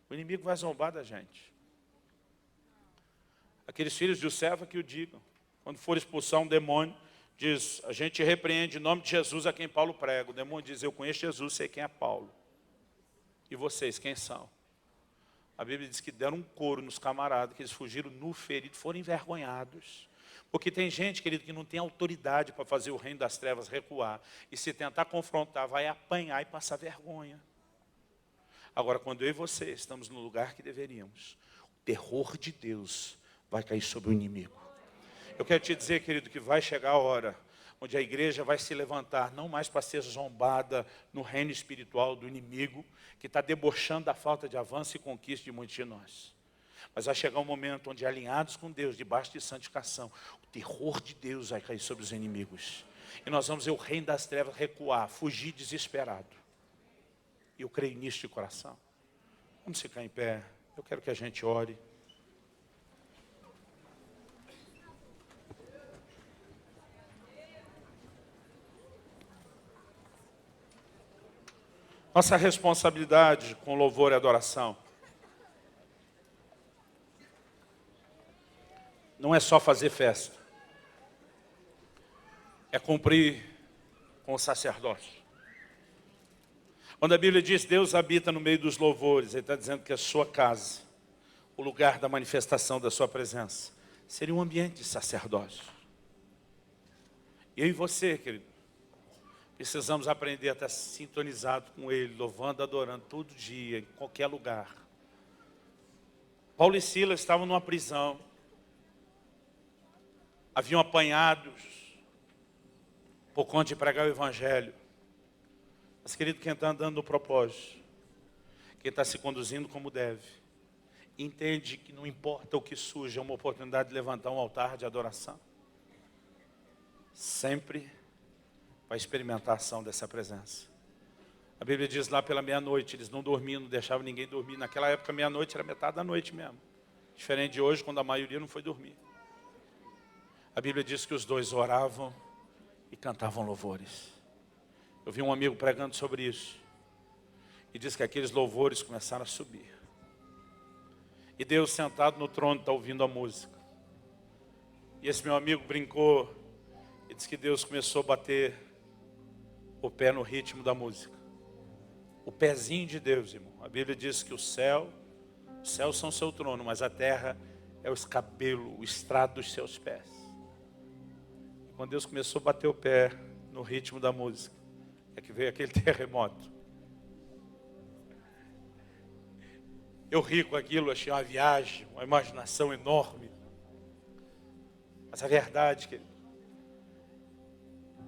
o inimigo vai zombar da gente. Aqueles filhos de Josefa que o digam. Quando for expulsar um demônio, diz, a gente repreende em nome de Jesus a quem Paulo prega. O demônio diz, eu conheço Jesus, sei quem é Paulo. E vocês, quem são? A Bíblia diz que deram um couro nos camaradas, que eles fugiram nu, ferido, foram envergonhados. Porque tem gente, querido, que não tem autoridade para fazer o reino das trevas recuar. E se tentar confrontar, vai apanhar e passar vergonha. Agora, quando eu e você estamos no lugar que deveríamos, o terror de Deus vai cair sobre o inimigo. Eu quero te dizer, querido, que vai chegar a hora onde a igreja vai se levantar, não mais para ser zombada no reino espiritual do inimigo, que está debochando da falta de avanço e conquista de muitos de nós. Mas vai chegar um momento onde, alinhados com Deus, debaixo de santificação, o terror de Deus vai cair sobre os inimigos. E nós vamos ver o reino das trevas recuar, fugir desesperado. E eu creio nisso de coração. Vamos ficar em pé. Eu quero que a gente ore. Nossa responsabilidade com louvor e adoração não é só fazer festa, é cumprir com o sacerdócio. Quando a Bíblia diz Deus habita no meio dos louvores, Ele está dizendo que a sua casa, o lugar da manifestação da sua presença, seria um ambiente de sacerdócio. E eu e você, querido, precisamos aprender a estar sintonizado com Ele, louvando, adorando, todo dia, em qualquer lugar. Paulo e Silas estavam numa prisão. Haviam apanhados por conta de pregar o Evangelho. Mas, querido, quem está andando no propósito, quem está se conduzindo como deve, entende que não importa o que surja, é uma oportunidade de levantar um altar de adoração. Sempre vai experimentar a ação dessa presença. A Bíblia diz lá pela meia-noite, eles não dormiam, não deixavam ninguém dormir. Naquela época, meia-noite era metade da noite mesmo. Diferente de hoje, quando a maioria não foi dormir. A Bíblia diz que os dois oravam e cantavam louvores. Eu vi um amigo pregando sobre isso. E diz que aqueles louvores começaram a subir. E Deus sentado no trono está ouvindo a música. E esse meu amigo brincou e disse que Deus começou a bater o pé no ritmo da música. O pezinho de Deus, irmão. A Bíblia diz que os céus são seu trono, mas a terra é o escabelo, o estrado dos seus pés. E quando Deus começou a bater o pé no ritmo da música, é que veio aquele terremoto. Eu ri com aquilo, achei uma viagem, uma imaginação enorme. Mas a verdade, querido,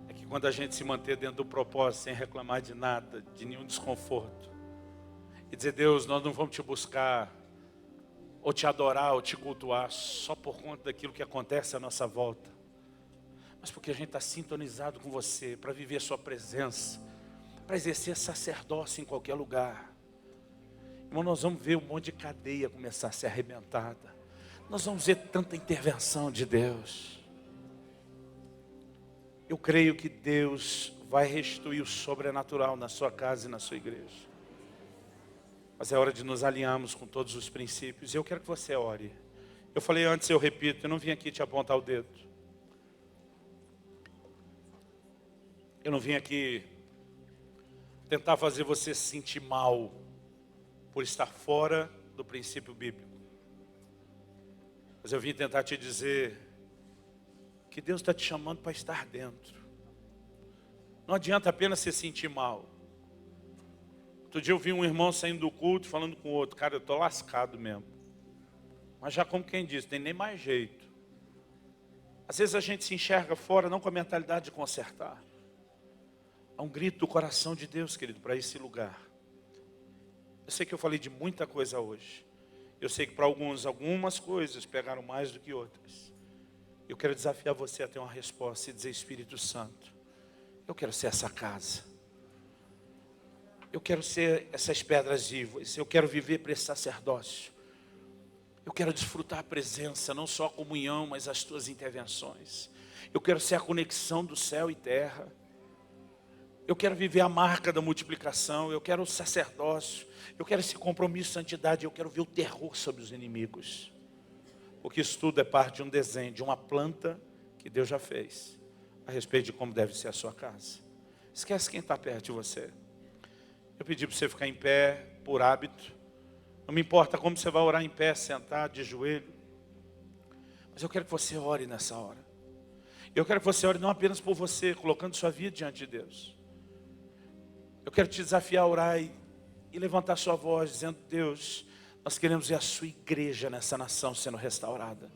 é que quando a gente se manter dentro do propósito, sem reclamar de nada, de nenhum desconforto, e dizer, Deus, nós não vamos te buscar, ou te adorar, ou te cultuar, só por conta daquilo que acontece à nossa volta, mas porque a gente está sintonizado com você, para viver a sua presença, para exercer sacerdócio em qualquer lugar. Irmão, nós vamos ver um monte de cadeia começar a ser arrebentada. Nós vamos ver tanta intervenção de Deus. Eu creio que Deus vai restituir o sobrenatural na sua casa e na sua igreja. Mas é hora de nos alinharmos com todos os princípios. E eu quero que você ore. Eu falei antes, eu repito, eu não vim aqui te apontar o dedo. Eu não vim aqui tentar fazer você se sentir mal por estar fora do princípio bíblico. Mas eu vim tentar te dizer que Deus está te chamando para estar dentro. Não adianta apenas se sentir mal. Outro dia eu vi um irmão saindo do culto falando com o outro. Cara, eu estou lascado mesmo. Mas já como quem diz, tem nem mais jeito. Às vezes a gente se enxerga fora, não com a mentalidade de consertar. Há um grito do coração de Deus, querido, para esse lugar. Eu sei que eu falei de muita coisa hoje. Eu sei que para algumas coisas pegaram mais do que outras. Eu quero desafiar você a ter uma resposta e dizer: Espírito Santo, eu quero ser essa casa. Eu quero ser essas pedras vivas. Eu quero viver para esse sacerdócio. Eu quero desfrutar a presença, não só a comunhão, mas as tuas intervenções. Eu quero ser a conexão do céu e terra. Eu quero viver a marca da multiplicação. Eu quero o sacerdócio. Eu quero esse compromisso de santidade. Eu quero ver o terror sobre os inimigos. Porque isso tudo é parte de um desenho, de uma planta que Deus já fez a respeito de como deve ser a sua casa. Esquece quem está perto de você. Eu pedi para você ficar em pé por hábito. Não me importa como você vai orar em pé, sentado, de joelho. Mas eu quero que você ore nessa hora. Eu quero que você ore não apenas por você, colocando sua vida diante de Deus. Eu quero te desafiar a orar e levantar sua voz, dizendo: Deus, nós queremos ver a sua igreja nessa nação sendo restaurada.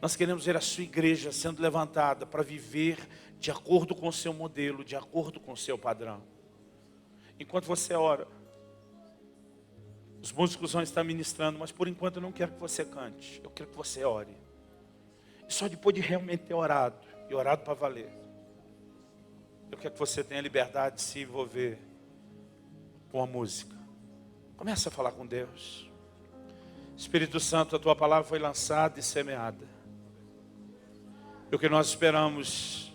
Nós queremos ver a sua igreja sendo levantada para viver de acordo com o seu modelo, de acordo com o seu padrão. Enquanto você ora, os músicos vão estar ministrando, mas por enquanto eu não quero que você cante. Eu quero que você ore. E só depois de realmente ter orado, e orado para valer, eu quero que você tenha liberdade de se envolver com a música. Comece a falar com Deus. Espírito Santo, a tua palavra foi lançada e semeada. E o que nós esperamos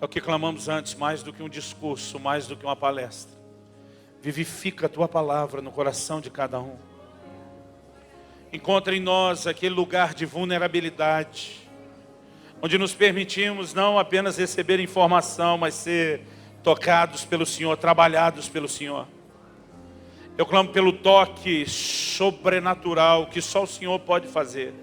é o que clamamos antes, mais do que um discurso, mais do que uma palestra. Vivifica a tua palavra no coração de cada um. Encontra em nós aquele lugar de vulnerabilidade, onde nos permitimos não apenas receber informação, mas ser tocados pelo Senhor, trabalhados pelo Senhor. Eu clamo pelo toque sobrenatural que só o Senhor pode fazer.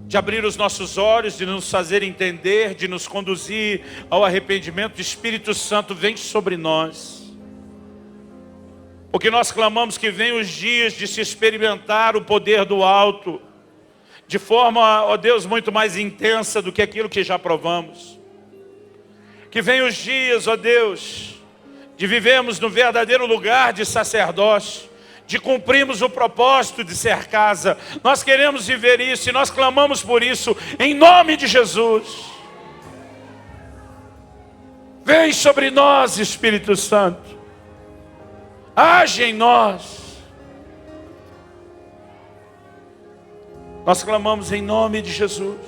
De abrir os nossos olhos, de nos fazer entender, de nos conduzir ao arrependimento. O Espírito Santo vem sobre nós. Porque nós clamamos que venham os dias de se experimentar o poder do alto, de forma, ó Deus, muito mais intensa do que aquilo que já provamos. Que venham os dias, ó Deus, de vivermos no verdadeiro lugar de sacerdócio, de cumprirmos o propósito de ser casa. Nós queremos viver isso e nós clamamos por isso, em nome de Jesus. Vem sobre nós, Espírito Santo. Age em nós. Nós clamamos em nome de Jesus.